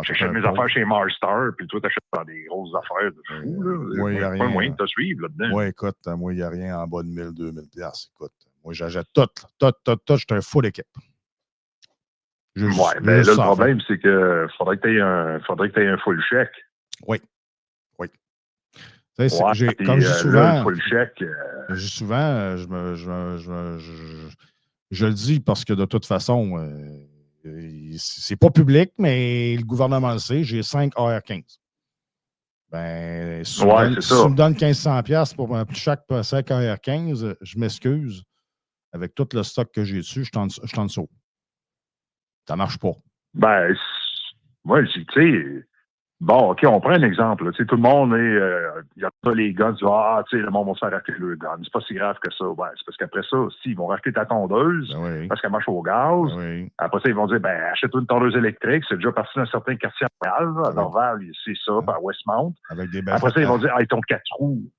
J'achète mes affaires chez Marstar, puis toi, t'achètes dans des grosses affaires de fou. Moi, il n'y a pas rien. moyen de te suivre là-dedans. Moi, écoute, moi, il n'y a rien en bas de 1000, 2000 $. Écoute, moi, j'achète tout. Je suis un full équipe. Ouais, ben là, le problème, c'est que faudrait que tu aies un full chèque. Oui. Ouais, comme je dis souvent, là, le full chèque. Je dis souvent, je le dis parce que de toute façon, c'est pas public, mais le gouvernement le sait, j'ai 5 AR-15. Ben, si tu me donnes 1500$ pour chaque 5 AR-15, je m'excuse. Avec tout le stock que j'ai dessus, je t'en sauve. Ça marche pas. Ben, moi, tu sais, bon, OK, on prend un exemple. Tu sais, tout le monde il y a pas les guns, tu vois, tu sais, le monde va se faire racheter le gun. C'est pas si grave que ça. Ben, c'est parce qu'après ça, s'ils vont racheter ta tondeuse, parce qu'elle marche au gaz, après ça, ils vont dire, ben, achète-toi une tondeuse électrique. C'est déjà parti d'un certain quartier à Montréal, à Dorval, c'est ça, par Westmount. Avec des batteries. Après ça, ils vont dire, ton 4 roues.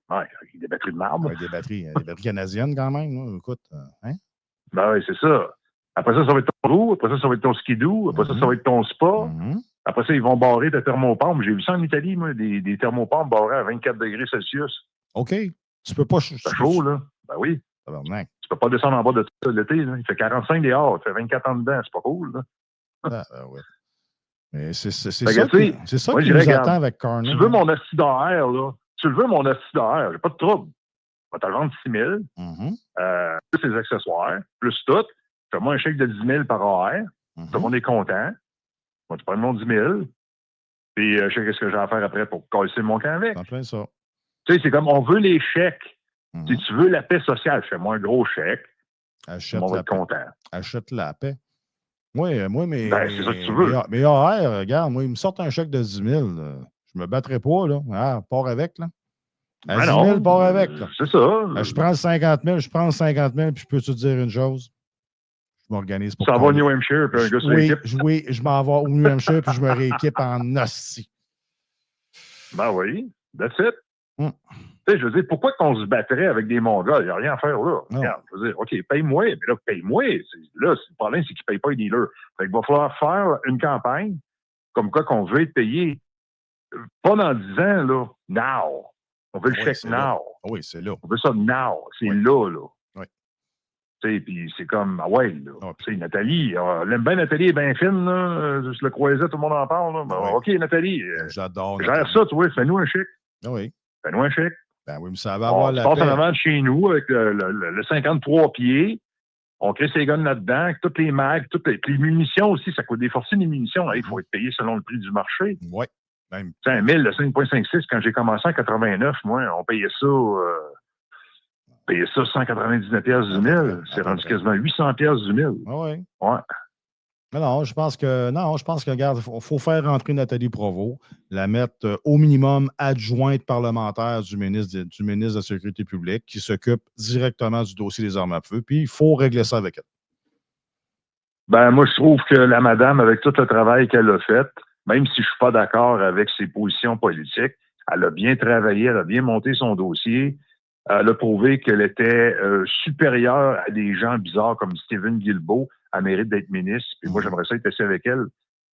Ouais, avec des batteries de marbre. Avec des batteries canadiennes quand même. Là. Écoute, hein? Ben oui, c'est ça. Après ça, ça va être ton roue. Après ça, ça va être ton skidoo. Après ça, ça va être ton spa. Après ça, ils vont barrer ta thermopompe. J'ai vu ça en Italie, moi, des thermopompes barrées à 24 degrés Celsius. OK. Tu peux pas... C'est chaud, là. Ben oui. Tu peux pas descendre en bas de ça l'été, là. Il fait 45 dehors. Il fait 24 en dedans. C'est pas cool, là. Ouais. Mais c'est ça moi, qui nous attend avec Carney. Tu veux mon acide d'air, là? Tu le veux, mon acide d'air? J'ai pas de trouble. Je vais te vendre 6 000. Plus les accessoires, plus tout. Fais-moi un chèque de 10 000 par AR. Tout le monde est content. Moi, tu prends mon 10 000. Puis, je sais qu'est-ce que j'ai à faire après pour casser mon camp avec. En plein ça. Tu sais, c'est comme, on veut les chèques. Si tu veux la paix sociale, fais-moi un gros chèque. On va être content. Achète la paix. Oui, mais... Ben, c'est ça que tu veux. Mais AR, regarde, moi, ils me sortent un chèque de 10 000. Je me battrai pas, là. Ah, pars avec, là. À 10 000, pars avec, là. C'est ça. Je prends le 50 000, puis je peux te dire une chose. Je m'organise pour ça va au New Hampshire, puis un gars sur l'équipe. Oui, je m'en vais au New Hampshire, puis je me rééquipe en hostie. Ben oui, that's it. Tu sais, je veux dire, pourquoi qu'on se battrait avec des Mongols? Il n'y a rien à faire là. Regarde, je veux dire, OK, paye-moi, mais là, paye-moi. Là, le problème, c'est qu'ils ne payent pas les dealers. Fait qu'il va falloir faire une campagne comme quoi qu'on veut être payé. Pas dans 10 ans, là. Now. On veut le chèque now. Oui, c'est là. On veut ça now. C'est là. Oui. Tu sais, puis c'est comme, là. Tu sais, Nathalie, l'aime bien Nathalie, est bien fine, là. Je le croisais, tout le monde en parle, là. Ben, OK, Nathalie. J'adore. Gère ça, tu vois. Fais-nous un chèque. Oui. Fais-nous un chèque. Ben oui, mais ça va avoir la paix. On passe en avant de chez nous avec le 53 pieds. On crée ses guns là-dedans, avec toutes les mags, toutes les munitions aussi. Ça coûte des fortunes, les munitions. Il faut être payé selon le prix du marché. Oui. Même. C'est un 1000, le 5.56, quand j'ai commencé en 89, moi, on payait ça 199$ du 1000. C'est rendu quasiment 800$ du 1000. Oui. Ouais. Non, je pense que, regarde, il faut faire rentrer Nathalie Provost, la mettre au minimum adjointe parlementaire du ministre de la Sécurité publique qui s'occupe directement du dossier des armes à feu, puis il faut régler ça avec elle. Ben, moi, je trouve que la madame, avec tout le travail qu'elle a fait, même si je ne suis pas d'accord avec ses positions politiques, elle a bien travaillé, elle a bien monté son dossier. Elle a prouvé qu'elle était supérieure à des gens bizarres comme Stephen Guilbeault. Elle mérite d'être ministre. Puis moi, j'aimerais ça être assis avec elle,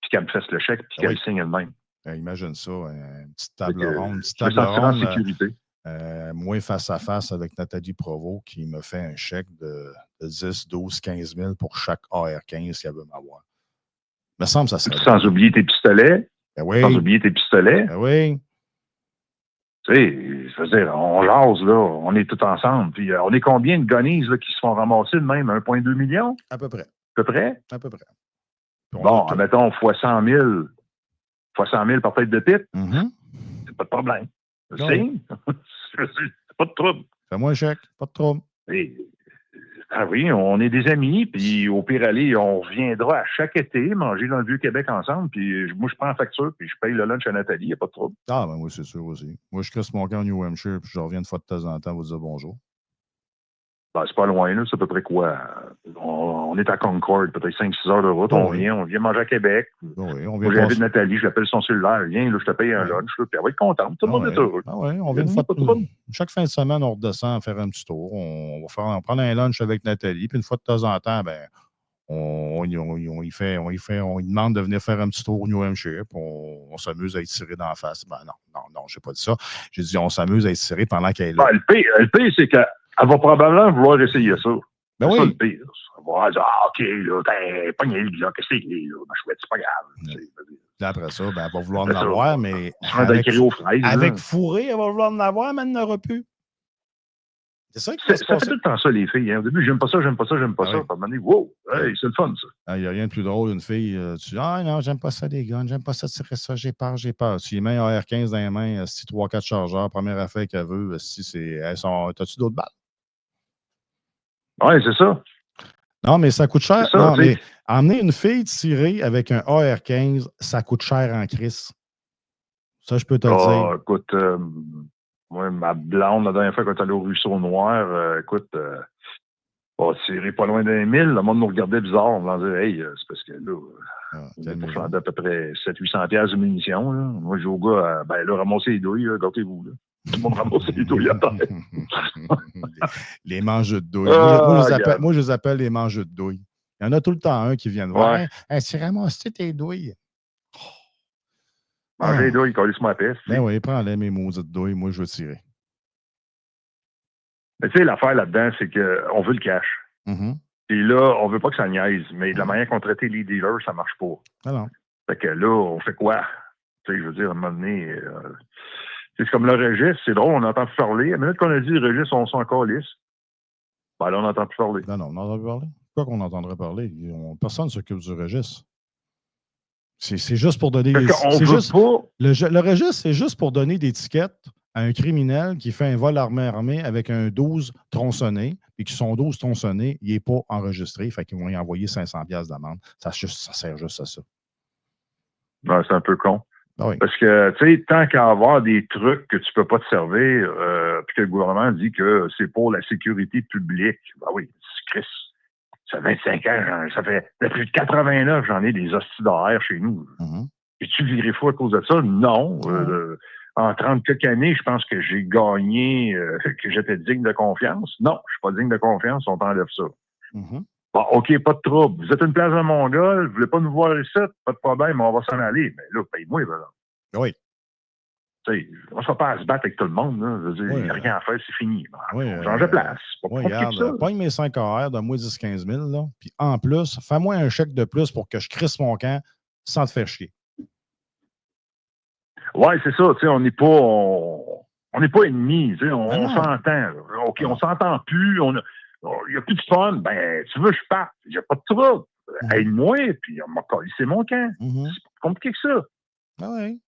puis qu'elle me fasse le chèque, puis qu'elle signe elle-même. Imagine ça, une petite table ronde. Une petite je me table sentirais en ronde. sécurité. Moi, face à face avec Nathalie Provost, qui me fait un chèque de 10, 12, 15 000 pour chaque AR-15 qu'elle veut m'avoir. Il me semble que ça serait Sans oublier tes pistolets. Ben oui. Sans oublier tes pistolets. Ben oui. Tu sais, je veux dire, on jase, là. On est tous ensemble. Puis, on est combien de gunnies là, qui se font ramasser de même? 1,2 million? À peu près. À peu près? À peu près. Bon, admettons, fois 100 000. Fois 100 000 par tête de pipe. C'est pas de problème. C'est pas de trouble. Fais-moi un chèque, pas de trouble. Ah oui, on est des amis, puis au pire aller, on reviendra à chaque été manger dans le Vieux-Québec ensemble, puis moi, je prends la facture, puis je paye le lunch à Nathalie, il n'y a pas de trouble. Ah, ben oui, c'est sûr aussi. Moi, je crisse mon camp au New Hampshire, puis je reviens une fois de temps en temps vous dire bonjour. Ben, c'est pas loin, là. C'est à peu près quoi? On est à Concord, peut-être 5-6 heures de route. On vient manger à Québec. Oui, moi, j'invite Nathalie, je l'appelle son cellulaire. Viens, là, je te paye un lunch, là, puis elle va être contente. Tout le monde est heureux. Ah oui, on vient chaque fin de semaine, on redescend faire un petit tour. On prend un lunch avec Nathalie, puis une fois de temps en temps, ben, on lui demande de venir faire un petit tour au New Hampshire, puis on s'amuse à être tiré d'en face. Ben non, je n'ai pas dit ça. J'ai dit on s'amuse à être tiré pendant qu'elle est là. Ben, le pire, c'est qu'elle va probablement vouloir essayer ça. Ben c'est oui. ça le pire. Elle va dire, OK, là, t'es pogné, là, qu'est-ce que c'est, là? Ben, chouette, c'est pas grave. Puis après ça, ben, elle va vouloir en avoir, mais avec fourré, elle va vouloir en avoir, mais elle n'aura plus. C'est ça qui ça fait tout le temps ça, les filles. Hein. Au début, j'aime pas ça. Puis à un moment donné, wow, hey, c'est le fun, ça. Il n'y a rien de plus drôle, une fille, tu dis, ah non, j'aime pas ça, les guns, j'aime pas ça, tirer ça, j'ai peur. Tu lui mets un AR-15 dans les mains, si 3-4 chargeurs, première affaire qu'elle veut, si c'est. T'as-tu d'autres balles? Oui, c'est ça. Non, mais ça coûte cher. Ça, non, mais emmener une fille tirée avec un AR-15, ça coûte cher en crise. Ça, je peux te le dire. Écoute, moi, ma blonde, la dernière fois, quand elle est allée au Ruisseau Noir, écoute, tiré pas loin d'1 000, le monde nous regardait bizarre. On me disait, hey, c'est parce que là, pour faire d'à peu près 700-800$ de munitions. Là. Moi, j'ai au gars, là, ramassez les douilles, gâtez-vous. Là. Tout le monde ramasse les douilles à terre. Les mangeux de douilles. Moi, je les appelle les mangeux de douilles. Il y en a tout le temps un qui vient de voir. Hey, tu ramasses tes douilles? Manger les douilles, coller sur ma peste. Ben oui, prends-les, mes maudites douilles. Moi, je veux tirer. Mais tu sais, l'affaire là-dedans, c'est qu'on veut le cash. Et là, on veut pas que ça niaise. Mais de la manière qu'on traitait les dealers, ça marche pas. Ah non. Fait que là, on fait quoi? Tu sais, je veux dire, à un moment donné, c'est comme le registre, c'est drôle, on n'entend plus parler. À la minute qu'on a dit le registre, on s'en encore lisse. Ben là, on n'entend plus parler. Non, on n'entend plus parler. Pourquoi qu'on entendrait parler? Personne ne s'occupe du registre. C'est juste pour donner des. Le registre, c'est juste pour donner des tickets à un criminel qui fait un vol armé avec un 12 tronçonné, et que son 12 tronçonné, il n'est pas enregistré. Fait qu'ils vont y envoyer 500$ d'amende. Ça sert juste à ça. Ben, c'est un peu con. Ah oui. Parce que, tu sais, tant qu'à avoir des trucs que tu peux pas te servir, puis que le gouvernement dit que c'est pour la sécurité publique, ben oui, c'est Christ. Ça fait 25 ans, ça fait depuis 89, j'en ai des hosties d'AR chez nous. Es-tu viré fou à cause de ça? Non. En 30 quelques années, je pense que j'ai gagné, que j'étais digne de confiance. Non, je suis pas digne de confiance, on t'enlève ça. Bon, OK, pas de trouble. Vous êtes une place de Mongol, vous voulez pas nous voir ici, pas de problème, on va s'en aller. Mais là, paye-moi, là. Oui. Tu sais, on ne va pas à se battre avec tout le monde. Là. Je veux dire, il n'y a rien à faire, c'est fini. On change de place. Regarde, pogne mes 5 AR, donne-moi 10-15 000. Là, puis en plus, fais-moi un chèque de plus pour que je crisse mon camp sans te faire chier. Oui, c'est ça. On n'est pas ennemis. On s'entend. OK, on s'entend plus. Il n'y a plus de fun. Ben, tu veux, je parte. Il n'y a pas de trouble. Aide-moi, puis on m'a collé mon camp. C'est pas compliqué que ça. Ah oui.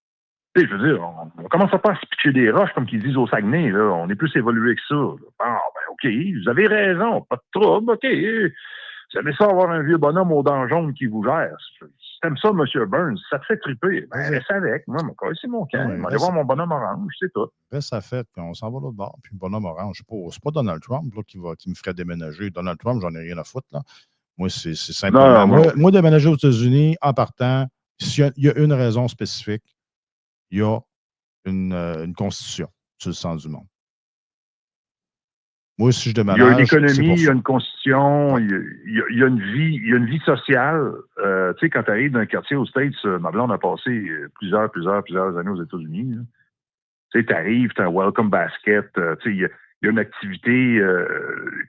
Je veux dire, on commence pas à se pitcher des roches, comme qu'ils disent au Saguenay. Là. On est plus évolué que ça. Là. Bon, OK, vous avez raison, pas de trouble, OK. Vous aimez ça avoir un vieux bonhomme aux dents jaunes qui vous gère. Si t'aimes ça, M. Burns, ça te fait triper. Ben, reste avec. Moi, c'est mon camp. Je vais aller voir mon bonhomme orange, c'est tout. Reste à fait, puis on s'en va l'autre bord. Puis le bonhomme orange, c'est pas Donald Trump là, qui me ferait déménager. Donald Trump, j'en ai rien à foutre. Là. Moi, c'est simplement. Moi, déménager aux États-Unis, en partant, il y a une raison spécifique. Il y a une constitution sur le sens du monde. Moi, si je Il y a déménage, une économie, c'est pour il y ça. a une constitution, il y a une vie sociale. Tu sais, quand tu arrives d'un quartier aux States, ma blonde a passé plusieurs années aux États-Unis. Tu sais, tu arrives, tu as un welcome basket, tu sais, il y a une activité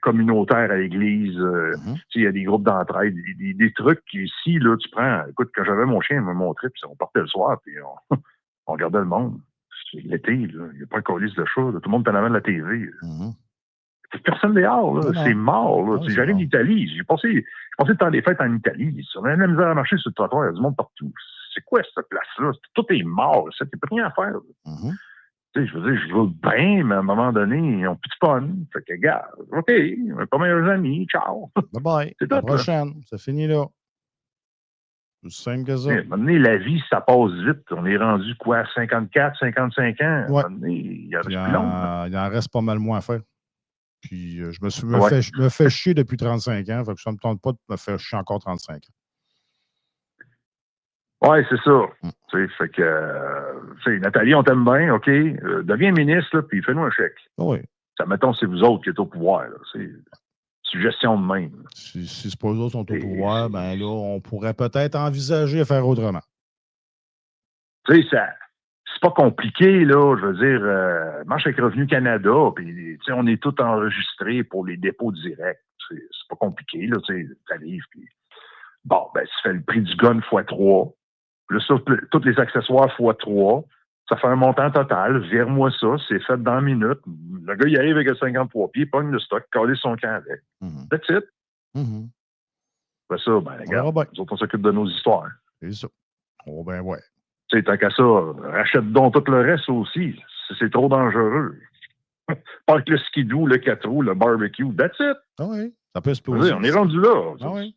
communautaire à l'église, tu sais, il y a des groupes d'entraide, des trucs ici, là, tu prends. Écoute, quand j'avais mon chien, il me montrait, puis on partait le soir, puis on regardait le monde. C'est l'été, là, il n'y a pas un colis de chat, là, tout le monde est en avant de la TV. Personne dehors, là. C'est mort. Là. J'arrive d'Italie. J'ai passé le temps des fêtes en Italie. On a la misère à marcher sur le trottoir. Il y a du monde partout. C'est quoi cette place-là? Tout est mort. Il n'y a plus rien à faire. Tu sais, je veux dire, je veux bien, mais à un moment donné, ils n'ont plus de fun. Fait que, gars, OK, on est pas meilleurs amis. Ciao. Bye-bye. C'est la tout, prochaine. C'est fini là. C'est simple que ça. À un moment donné, la vie, ça passe vite. On est rendu quoi, 54, 55 ans? À un moment donné, il en reste plus long. Il en reste pas mal moins à faire. Puis je me fais chier depuis 35 ans. Fait que ça ne me tente pas de me faire chier encore 35 ans. Oui, c'est ça. Fait que, Nathalie, on t'aime bien, OK. Deviens ministre, là, puis fais-nous un chèque. Oui. Ça, mettons, c'est vous autres qui êtes au pouvoir. C'est suggestion de même. Si c'est pas eux autres qui sont au pouvoir, ben là, on pourrait peut-être envisager de faire autrement. Tu sais, c'est pas compliqué, là. Je veux dire, marche avec Revenu Canada, puis on est tous enregistrés pour les dépôts directs. C'est pas compliqué, là. Tu arrives, puis bon, ben, tu fais le prix du gun x3. Plus ça, tous les accessoires x3. Ça fait un montant total. Vire-moi ça. C'est fait dans une minute. Le gars, il arrive avec 53 pieds, pogne le stock, coller son camp avec. That's it. Après ça, ben, regarde, nous autres, on s'occupe de nos histoires. C'est ça. Oh, ben, ouais. Tu sais, tant qu'à ça, achète donc tout le reste aussi. C'est trop dangereux. Parque le skidoo, le 4 roues, le barbecue. That's it. Ah oui. Ça peut se poser. On est rendu là. Ah oui.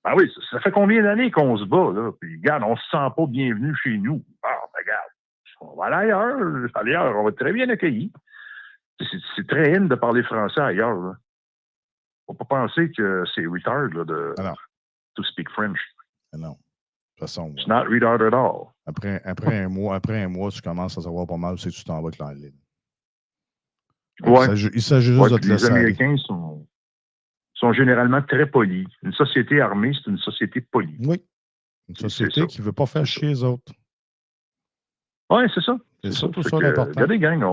Ah oui, ça fait combien d'années qu'on se bat, là? Puis, regarde, on se sent pas bienvenu chez nous. Ah, regarde, on va aller ailleurs. Ailleurs, on va être très bien accueillis. C'est très in de parler français ailleurs, là. Faut pas penser que c'est retard, là, to speak French. Non. De toute façon. It's not retard at all. Après un mois, tu commences à savoir pas mal si tu t'en vas avec l'anglais. Ouais. Il s'agit juste de te laisser. Les Américains sont généralement très polis. Une société armée, c'est une société polie. Oui. Une société qui ne veut pas faire chier les autres. Oui, c'est ça. C'est surtout ça l'important. Regardez, gang,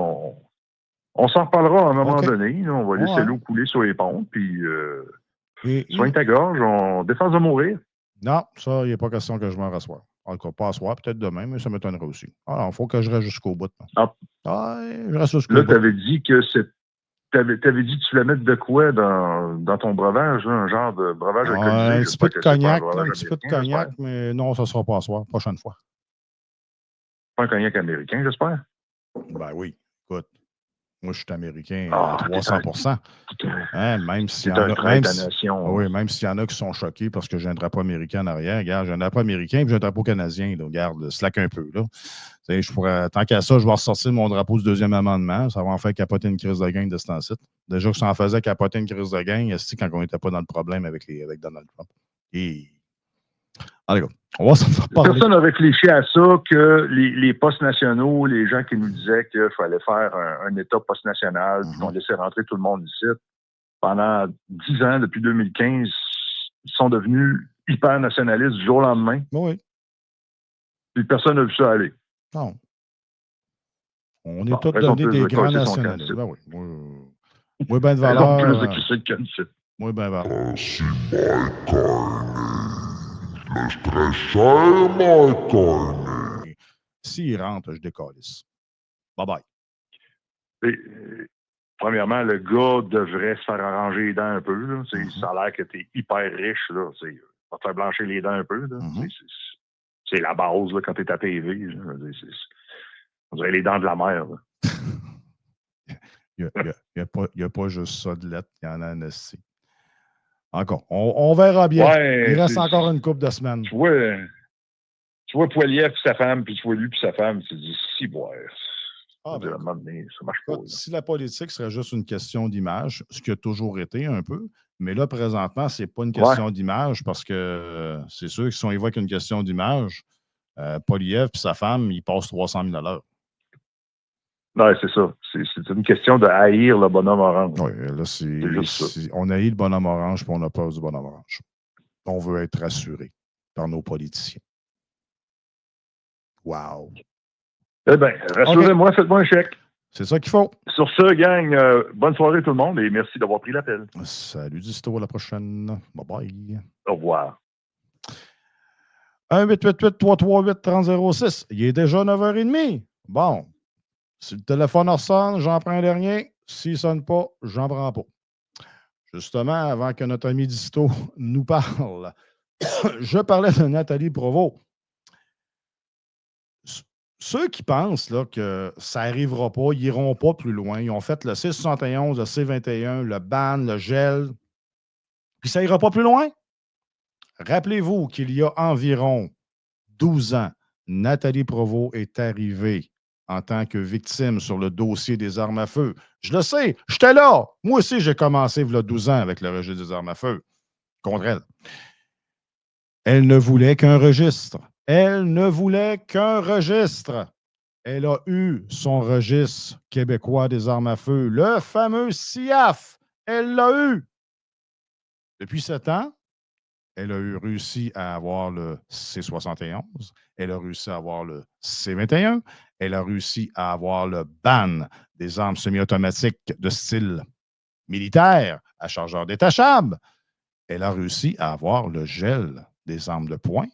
on s'en reparlera à un moment donné. On va laisser l'eau couler sur les ponts, puis soigne ta gorge, on défense de mourir. Non, ça, il n'est pas question que je m'en rassoie. Encore pas à soir, peut-être demain, mais ça m'étonnerait aussi. Alors, il faut que je reste jusqu'au bout. Je reste jusqu'au bout. Là, tu avais dit que t'avais dit que tu voulais mettre de quoi dans ton breuvage, là, un genre de breuvage alcoolisé. Un petit peu de cognac, mais non, ça ne sera pas à soir, prochaine fois. Pas un cognac américain, j'espère? Ben oui, écoute. Moi, je suis américain à 300%. Même s'il y en a qui sont choqués parce que j'ai un drapeau américain en arrière. Regarde, j'ai un drapeau américain et j'ai un drapeau canadien. Là, regarde, slack un peu. Là. Tant qu'à ça, je vais ressortir mon drapeau du deuxième amendement. Ça va en faire capoter une crise de gang de ce temps-ci. Déjà que ça en faisait capoter une crise de gang, quand on n'était pas dans le problème avec Donald Trump. Allez, on va s'en parler. Personne n'a réfléchi à ça que les postes nationaux, les gens qui nous disaient qu'il fallait faire un État post-national, puis qu'on laissait rentrer tout le monde ici, pendant 10 ans, depuis 2015, ils sont devenus hyper nationalistes du jour au lendemain. Oui. Puis personne n'a vu ça aller. Non. On est tous devenus des grands nationalistes. Ben oui. Moi, ben de valeur. Moi, ben de valeur. S'il rentre, je décalisse. Bye-bye. Premièrement, le gars devrait se faire arranger les dents un peu. Là. Ça a l'air que tu es hyper riche. Là. Va te faire blanchir les dents un peu. Là. C'est la base là, quand tu es à TV. On dirait les dents de la mer. Il n'y a pas juste ça de lettres, il y en a un aussi. Encore. On verra bien. Ouais, il reste encore une couple de semaines. Tu vois Poilievre et sa femme, puis tu vois lui et sa femme, tu te dis, si, boire. Ça marche pas. Si la politique serait juste une question d'image, ce qui a toujours été un peu, mais là, présentement, ce n'est pas une question d'image parce que c'est sûr que si on évoque une question d'image, Poilievre et sa femme, ils passent 300 000 $. Non, c'est ça. C'est une question de haïr le bonhomme orange. Oui, là, on haït le bonhomme orange puis on a peur du bonhomme orange. On veut être rassuré par nos politiciens. Wow. Eh bien, rassurez-moi, faites-moi un chèque. C'est ça qu'il faut. Sur ce, gang, bonne soirée tout le monde et merci d'avoir pris l'appel. Salut Disto, à la prochaine. Bye-bye. Au revoir. 1-888-338-3006. Il est déjà 9h30. Bon. Si le téléphone sonne, j'en prends un dernier. S'il ne sonne pas, j'en prends pas. Justement, avant que notre ami Disto nous parle, je parlais de Nathalie Provost. Ceux qui pensent là, que ça n'arrivera pas, ils n'iront pas plus loin. Ils ont fait le C71, le C21, le ban, le gel, puis ça n'ira pas plus loin. Rappelez-vous qu'il y a environ 12 ans, Nathalie Provost est arrivée en tant que victime sur le dossier des armes à feu. Je le sais, j'étais là. Moi aussi, j'ai commencé il y a 12 ans avec le registre des armes à feu contre elle. Elle ne voulait qu'un registre. Elle ne voulait qu'un registre. Elle a eu son registre québécois des armes à feu, le fameux CIAF. Elle l'a eu. Depuis 7 ans, elle a réussi à avoir le C71. Elle a réussi à avoir le C21. Elle a réussi à avoir le ban des armes semi-automatiques de style militaire à chargeur détachable. Elle a réussi à avoir le gel des armes de poing,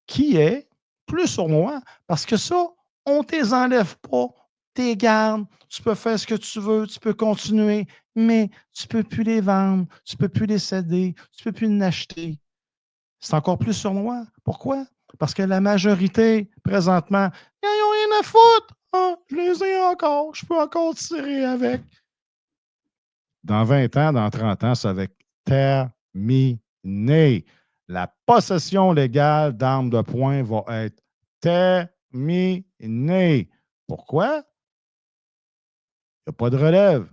qui est plus sournois parce que ça, on ne te enlève pas, tes gardes, tu peux faire ce que tu veux, tu peux continuer, mais tu ne peux plus les vendre, tu ne peux plus les céder, tu ne peux plus les acheter. C'est encore plus sournois. Pourquoi? Parce que la majorité, présentement, ils n'ont rien à foutre. Ah, je les ai encore, je peux encore tirer avec. Dans 20 ans, dans 30 ans, ça va être terminé. La possession légale d'armes de poing va être terminée. Pourquoi? Il n'y a pas de relève.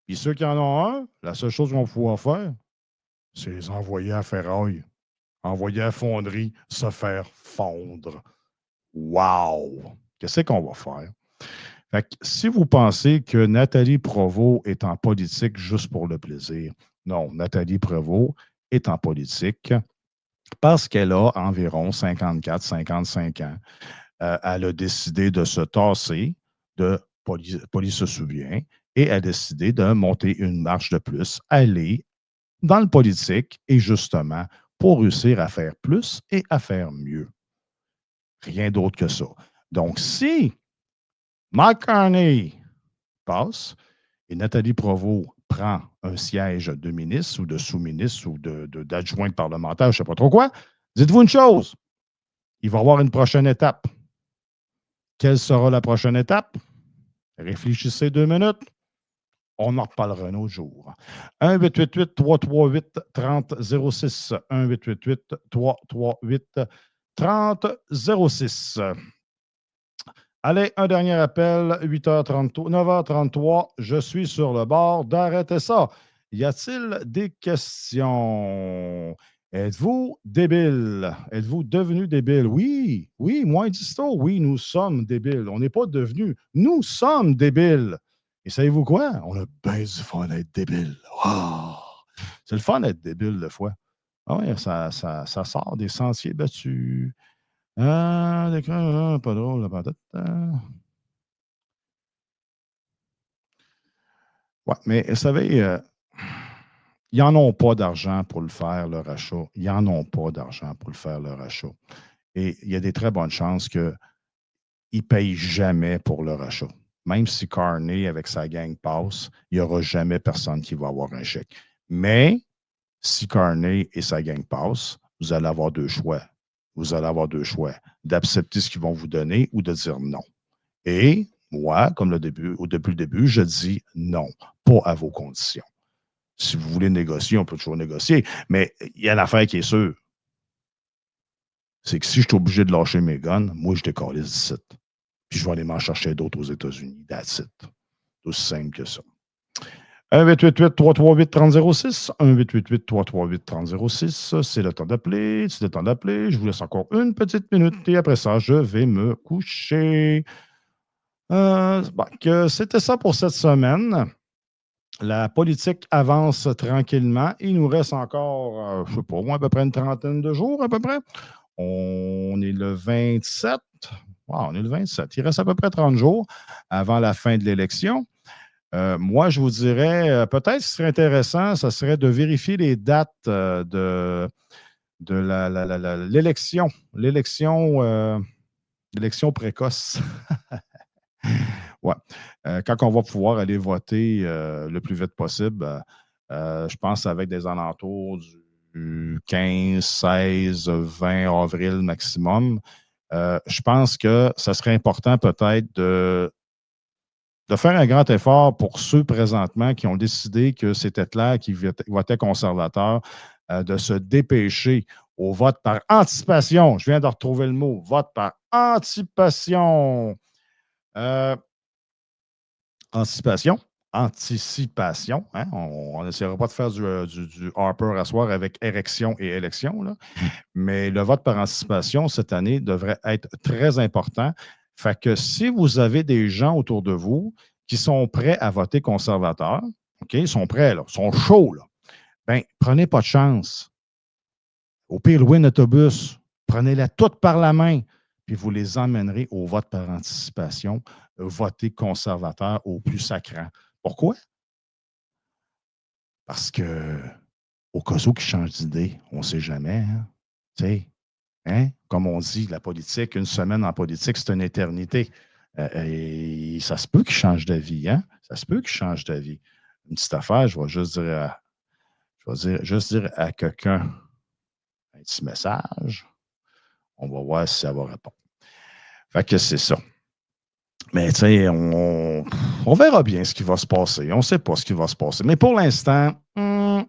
Puis ceux qui en ont un, la seule chose qu'on va pouvoir faire, c'est les envoyer à ferraille, envoyer à fonderie, se faire fondre. Wow! Qu'est-ce qu'on va faire? Fait que si vous pensez que Nathalie Provost est en politique juste pour le plaisir, non, Nathalie Provost est en politique parce qu'elle a environ 54-55 ans. Elle a décidé de se tasser de Police se souvient et elle a décidé de monter une marche de plus, aller dans le politique et justement pour réussir à faire plus et à faire mieux. Rien d'autre que ça. Donc, si Mark Carney passe et Nathalie Provost prend un siège de ministre ou de sous-ministre ou d'adjointe parlementaire, je ne sais pas trop quoi, dites-vous une chose, il va y avoir une prochaine étape. Quelle sera la prochaine étape? Réfléchissez 2 minutes. On en reparlera un autre jour. 1-888-338-3006. 1-888-338-3006. Allez, un dernier appel, 8h33, 9h33. Je suis sur le bord d'arrêter ça. Y a-t-il des questions? Êtes-vous débile? Êtes-vous devenu débile? Oui, oui, moi et Disto, oui, nous sommes débiles. On n'est pas devenus, nous sommes débiles. Et savez-vous quoi? On a bien du fun d'être débile. Wow! C'est le fun d'être débile, des fois. Ah oui, ça sort des sentiers battus. Pas drôle, la patate. Ouais, mais vous savez, ils n'en ont pas d'argent pour le faire, leur achat. Ils n'en ont pas d'argent pour le faire, leur achat. Et il y a des très bonnes chances qu'ils ne payent jamais pour leur achat. Même si Carney, avec sa gang, passe, il n'y aura jamais personne qui va avoir un chèque. Mais si Carney et sa gang passent, vous allez avoir 2 choix. Vous allez avoir 2 choix. D'accepter ce qu'ils vont vous donner ou de dire non. Et moi, comme depuis le début, je dis non, pas à vos conditions. Si vous voulez négocier, on peut toujours négocier. Mais il y a une affaire qui est sûre. C'est que si je suis obligé de lâcher mes guns, moi, je décolle d'ici. Puis je vais aller m'en chercher d'autres aux États-Unis. That's it. C'est aussi simple que ça. 1-888-338-3006. 1-888-338-3006. C'est le temps d'appeler. C'est le temps d'appeler. Je vous laisse encore une petite minute et après ça, je vais me coucher. Que c'était ça pour cette semaine. La politique avance tranquillement. Il nous reste encore, je ne sais pas, moi, à peu près une trentaine de jours, à peu près. On est le 27. Wow, on est le 27. Il reste à peu près 30 jours avant la fin de l'élection. Moi, je vous dirais, peut-être ce serait intéressant, ça serait de vérifier les dates de l'élection. L'élection précoce. Ouais. Quand on va pouvoir aller voter le plus vite possible, je pense avec des alentours du 15, 16, 20 avril maximum. Je pense que ça serait important peut-être de faire un grand effort pour ceux présentement qui ont décidé que c'était clair qu'ils votaient conservateur, de se dépêcher au vote par anticipation. Je viens de retrouver le mot, vote par anticipation. Anticipation. Anticipation. Hein? On n'essaiera pas de faire du Harper à soir avec érection et élection. Là. Mais le vote par anticipation, cette année, devrait être très important. Fait que si vous avez des gens autour de vous qui sont prêts à voter conservateur, OK, ils sont prêts, là, ils sont chauds, là, ben, prenez pas de chance. Au pire, louez un autobus, prenez-la toute par la main, puis vous les emmènerez au vote par anticipation, voter conservateur au plus sacrant. Pourquoi? Parce que au cas où qui change d'idée, on ne sait jamais. Hein? Tu sais, hein? Comme on dit, la politique, une semaine en politique, c'est une éternité. Et ça se peut qu'il change d'avis. Hein? Ça se peut qu'il change d'avis. Une petite affaire, juste dire à quelqu'un un petit message. On va voir si ça va répondre. Fait que c'est ça. Mais tu sais, on verra bien ce qui va se passer. On ne sait pas ce qui va se passer. Mais pour l'instant, je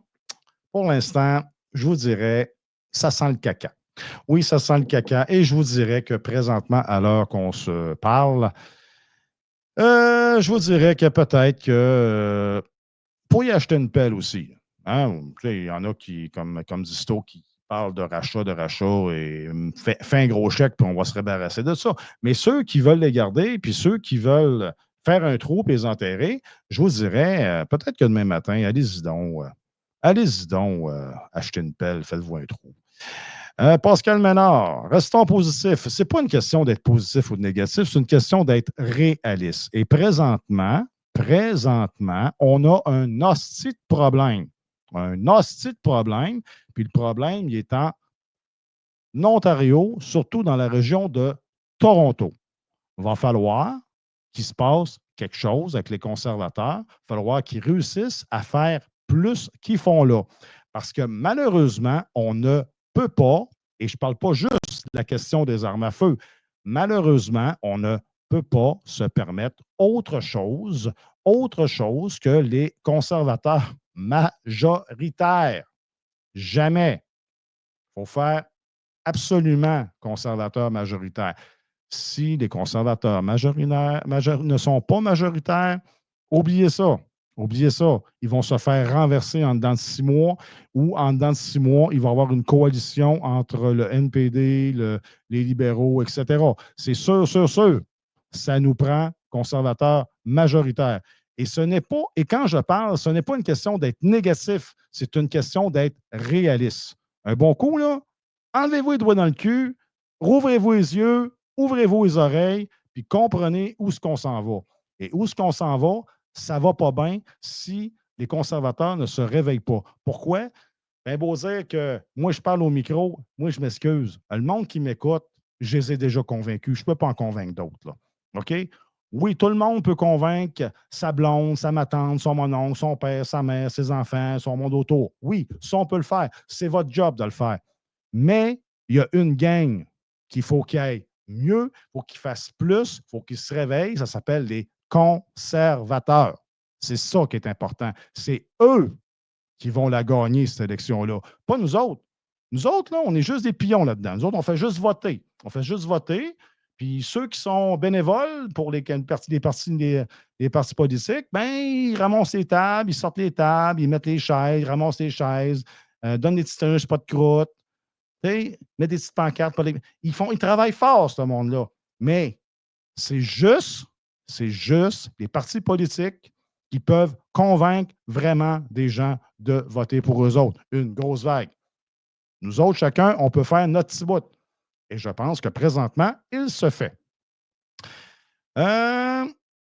vous dirais, ça sent le caca. Oui, ça sent le caca. Et je vous dirais que présentement, à l'heure qu'on se parle, je vous dirais que peut-être que pour y acheter une pelle aussi. Hein, il y en a qui, comme Disto, qui parlent de rachat et fait un gros chèque, puis on va se débarrasser de ça. Mais ceux qui veulent les garder, puis ceux qui veulent faire un trou et les enterrer, je vous dirais, peut-être que demain matin, allez-y donc, acheter une pelle, faites-vous un trou. Pascal Ménard, restons positifs. Ce n'est pas une question d'être positif ou de négatif, c'est une question d'être réaliste. Et présentement, on a un hostie de problème. Un hostie de problème. Puis le problème, il est en Ontario, surtout dans la région de Toronto. Il va falloir qu'il se passe quelque chose avec les conservateurs. Il va falloir qu'ils réussissent à faire plus qu'ils font là. Parce que malheureusement, on ne peut pas, et je ne parle pas juste de la question des armes à feu, malheureusement, on ne peut pas se permettre autre chose que les conservateurs majoritaires. Jamais. Il faut faire absolument conservateur majoritaire. Si les conservateurs ne sont pas majoritaires, oubliez ça. Oubliez ça. Ils vont se faire renverser en dedans de 6 mois ou en dedans de 6 mois, il va y avoir une coalition entre le NPD, les libéraux, etc. C'est sûr. Ça nous prend conservateurs majoritaires. Et quand je parle, ce n'est pas une question d'être négatif, c'est une question d'être réaliste. Un bon coup, là, enlevez-vous les doigts dans le cul, rouvrez-vous les yeux, ouvrez-vous les oreilles, puis comprenez où est-ce qu'on s'en va. Et où est-ce qu'on s'en va, ça ne va pas bien si les conservateurs ne se réveillent pas. Pourquoi? Bien beau dire que moi, je parle au micro, moi, je m'excuse. Le monde qui m'écoute, je les ai déjà convaincus. Je ne peux pas en convaincre d'autres. Là. OK? Oui, tout le monde peut convaincre sa blonde, sa matante, son mononcle, son père, sa mère, ses enfants, son monde autour. Oui, ça, on peut le faire. C'est votre job de le faire. Mais il y a une gang qu'il faut qu'il aille mieux, il faut qu'il fasse plus, il faut qu'il se réveille. Ça s'appelle les conservateurs. C'est ça qui est important. C'est eux qui vont la gagner, cette élection-là. Pas nous autres. Nous autres, là, on est juste des pions là-dedans. Nous autres, on fait juste voter. On fait juste voter. Puis ceux qui sont bénévoles pour les partis politiques, ben, ils ramassent les tables, ils sortent les tables, ils mettent les chaises, ils ramassent les chaises, donnent des petits pas de croûte, mettent des petites pancartes. Ils travaillent fort, ce monde-là. Mais c'est juste C'est juste les partis politiques qui peuvent convaincre vraiment des gens de voter pour eux autres. Une grosse vague. Nous autres, chacun, on peut faire notre petit bout. Et je pense que présentement, il se fait.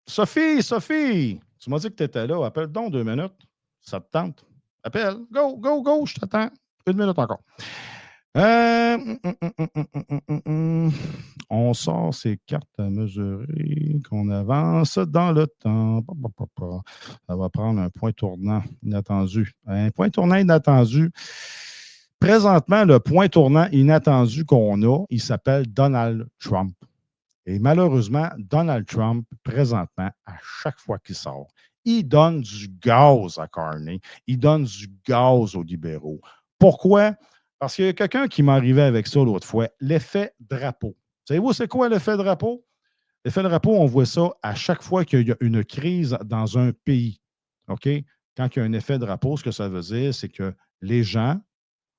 Sophie, tu m'as dit que tu étais là. Appelle donc 2 minutes. Ça te tente? Appelle. Go, go, go, je t'attends. 1 minute encore. On sort ces cartes à mesurer, qu'on avance dans le temps. Ça va prendre un point tournant inattendu. Un point tournant inattendu. Présentement, le point tournant inattendu qu'on a, il s'appelle Donald Trump. Et malheureusement, Donald Trump, présentement, à chaque fois qu'il sort, il donne du gaz à Carney, il donne du gaz aux libéraux. Pourquoi? Parce qu'il y a quelqu'un qui m'arrivait avec ça l'autre fois, l'effet drapeau. Savez-vous, c'est quoi l'effet drapeau? L'effet drapeau, on voit ça à chaque fois qu'il y a une crise dans un pays. OK? Quand il y a un effet drapeau, ce que ça veut dire, c'est que les gens,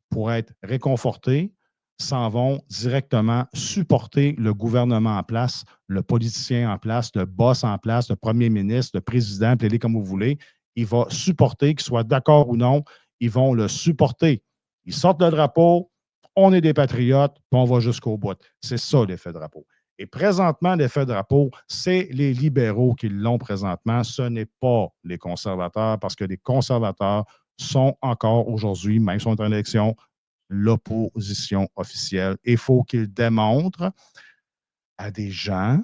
pour être réconfortés, s'en vont directement supporter le gouvernement en place, le politicien en place, le boss en place, le premier ministre, le président, appelez-les comme vous voulez. Il va supporter, qu'il soit d'accord ou non, ils vont le supporter. Ils sortent le drapeau, on est des patriotes, puis on va jusqu'au bout. C'est ça l'effet drapeau. Et présentement, l'effet drapeau, c'est les libéraux qui l'ont présentement. Ce n'est pas les conservateurs, parce que les conservateurs sont encore aujourd'hui, même si on est en élection, l'opposition officielle. Il faut qu'ils démontrent à des gens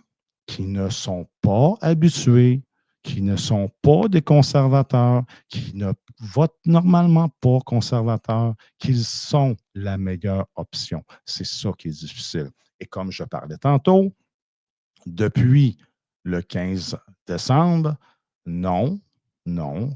qui ne sont pas habitués, qui ne sont pas des conservateurs, qui ne votent normalement pas conservateurs, qu'ils sont la meilleure option. C'est ça qui est difficile. Et comme je parlais tantôt, depuis le 15 décembre, non,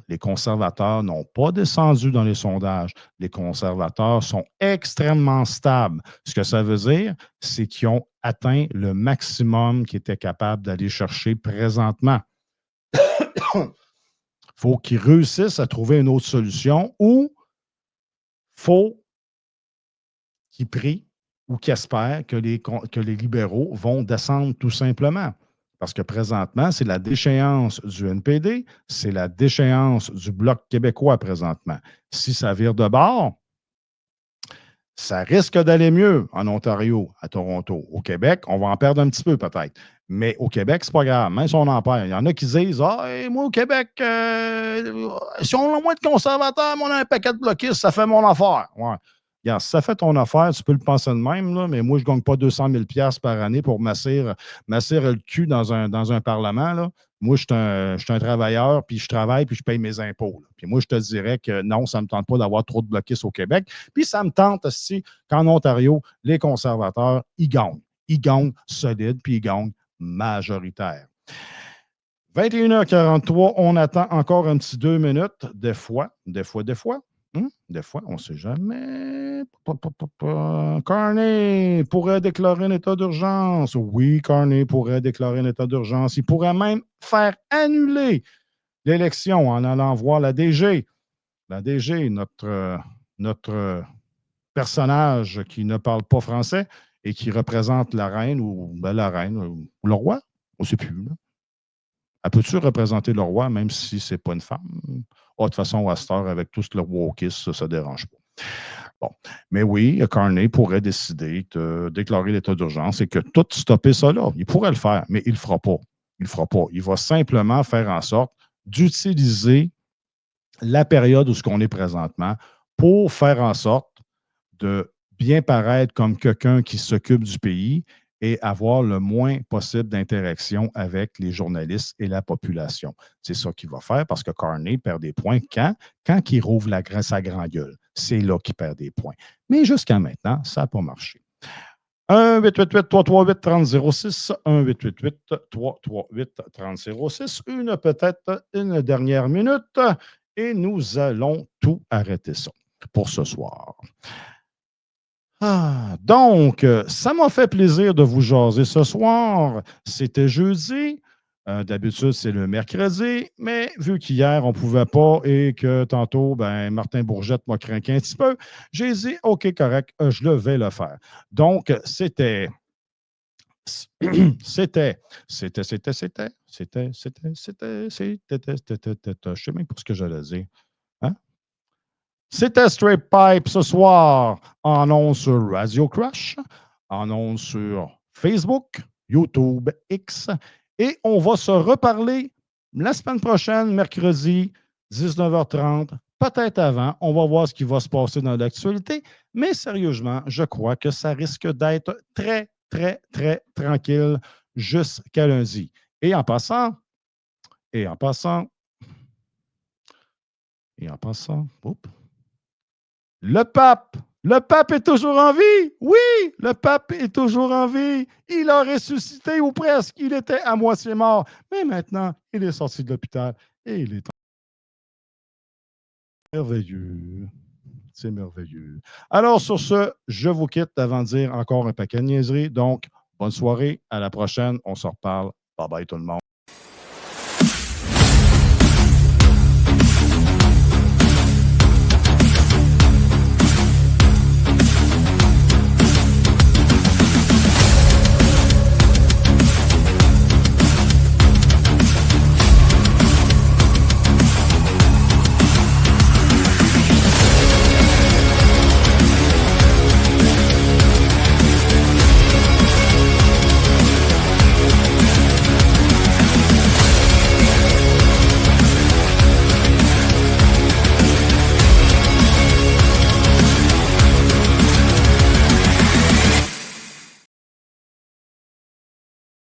les conservateurs n'ont pas descendu dans les sondages. Les conservateurs sont extrêmement stables. Ce que ça veut dire, c'est qu'ils ont atteint le maximum qu'ils étaient capables d'aller chercher présentement. Il faut qu'ils réussissent à trouver une autre solution ou il faut qu'ils prient ou qu'ils espèrent que les libéraux vont descendre tout simplement. Parce que présentement, c'est la déchéance du NPD, c'est la déchéance du Bloc québécois présentement. Si ça vire de bord, ça risque d'aller mieux en Ontario, à Toronto. Au Québec, on va en perdre un petit peu peut-être. Mais au Québec, c'est pas grave, même si on en perd. Il y en a qui disent moi, au Québec, si on a moins de conservateurs, mais on a un paquet de bloquistes, ça fait mon affaire. Ouais. Regarde, si ça fait ton affaire, tu peux le penser de même, là, mais moi, je ne gagne pas 200 000 $ par année pour m'asseoir le cul dans un parlement. Là. Moi, je suis un travailleur, puis je travaille, puis je paye mes impôts. Là. Puis moi, je te dirais que non, ça ne me tente pas d'avoir trop de bloquistes au Québec. Puis ça me tente aussi qu'en Ontario, les conservateurs, ils gagnent. Ils gagnent solide, puis ils gagnent majoritaire. 21h43, on attend encore un petit 2 minutes. Des fois. Des fois, on ne sait jamais. Carney pourrait déclarer un état d'urgence. Oui, Carney pourrait déclarer un état d'urgence. Il pourrait même faire annuler l'élection en allant voir la DG. La DG, notre personnage qui ne parle pas français et qui représente la reine ou ou le roi, on ne sait plus. Là. Elle peut-tu représenter le roi, même si ce n'est pas une femme? De toute façon, à cette heure, avec tout le wokisme, ça ne dérange pas. Bon. Mais oui, Carney pourrait décider de déclarer l'état d'urgence et que tout stopper ça là. Il pourrait le faire, mais il ne le fera pas. Il ne le fera pas. Il va simplement faire en sorte d'utiliser la période où ce qu'on est présentement pour faire en sorte de bien paraître comme quelqu'un qui s'occupe du pays et avoir le moins possible d'interaction avec les journalistes et la population. C'est ça qu'il va faire parce que Carney perd des points quand il rouvre sa grande gueule. C'est là qu'il perd des points. Mais jusqu'à maintenant, ça n'a pas marché. 1-888-338-3006, 1-888-338-3006, peut-être une dernière minute et nous allons tout arrêter ça pour ce soir. Donc, ça m'a fait plaisir de vous jaser ce soir. C'était jeudi. D'habitude, c'est le mercredi, mais vu qu'hier, on ne pouvait pas et que tantôt, Martin Bourgette m'a craqué un petit peu, j'ai dit, OK, correct, je vais le faire. Donc, c'était C'était, je sais même pas ce que j'allais dire. Hein? C'était Straight Pipe ce soir en ondes sur Radio Crush, en ondes sur Facebook, YouTube, X. Et on va se reparler la semaine prochaine, mercredi, 19h30, peut-être avant. On va voir ce qui va se passer dans l'actualité. Mais sérieusement, je crois que ça risque d'être très, très, très tranquille jusqu'à lundi. Et en passant, oups, le pape est toujours en vie. Oui, le pape est toujours en vie. Il a ressuscité ou presque. Il était à moitié mort. Mais maintenant, il est sorti de l'hôpital et il est merveilleux. C'est merveilleux. Alors, sur ce, je vous quitte avant de dire encore un paquet de niaiseries. Donc, bonne soirée. À la prochaine. On se reparle. Bye bye tout le monde.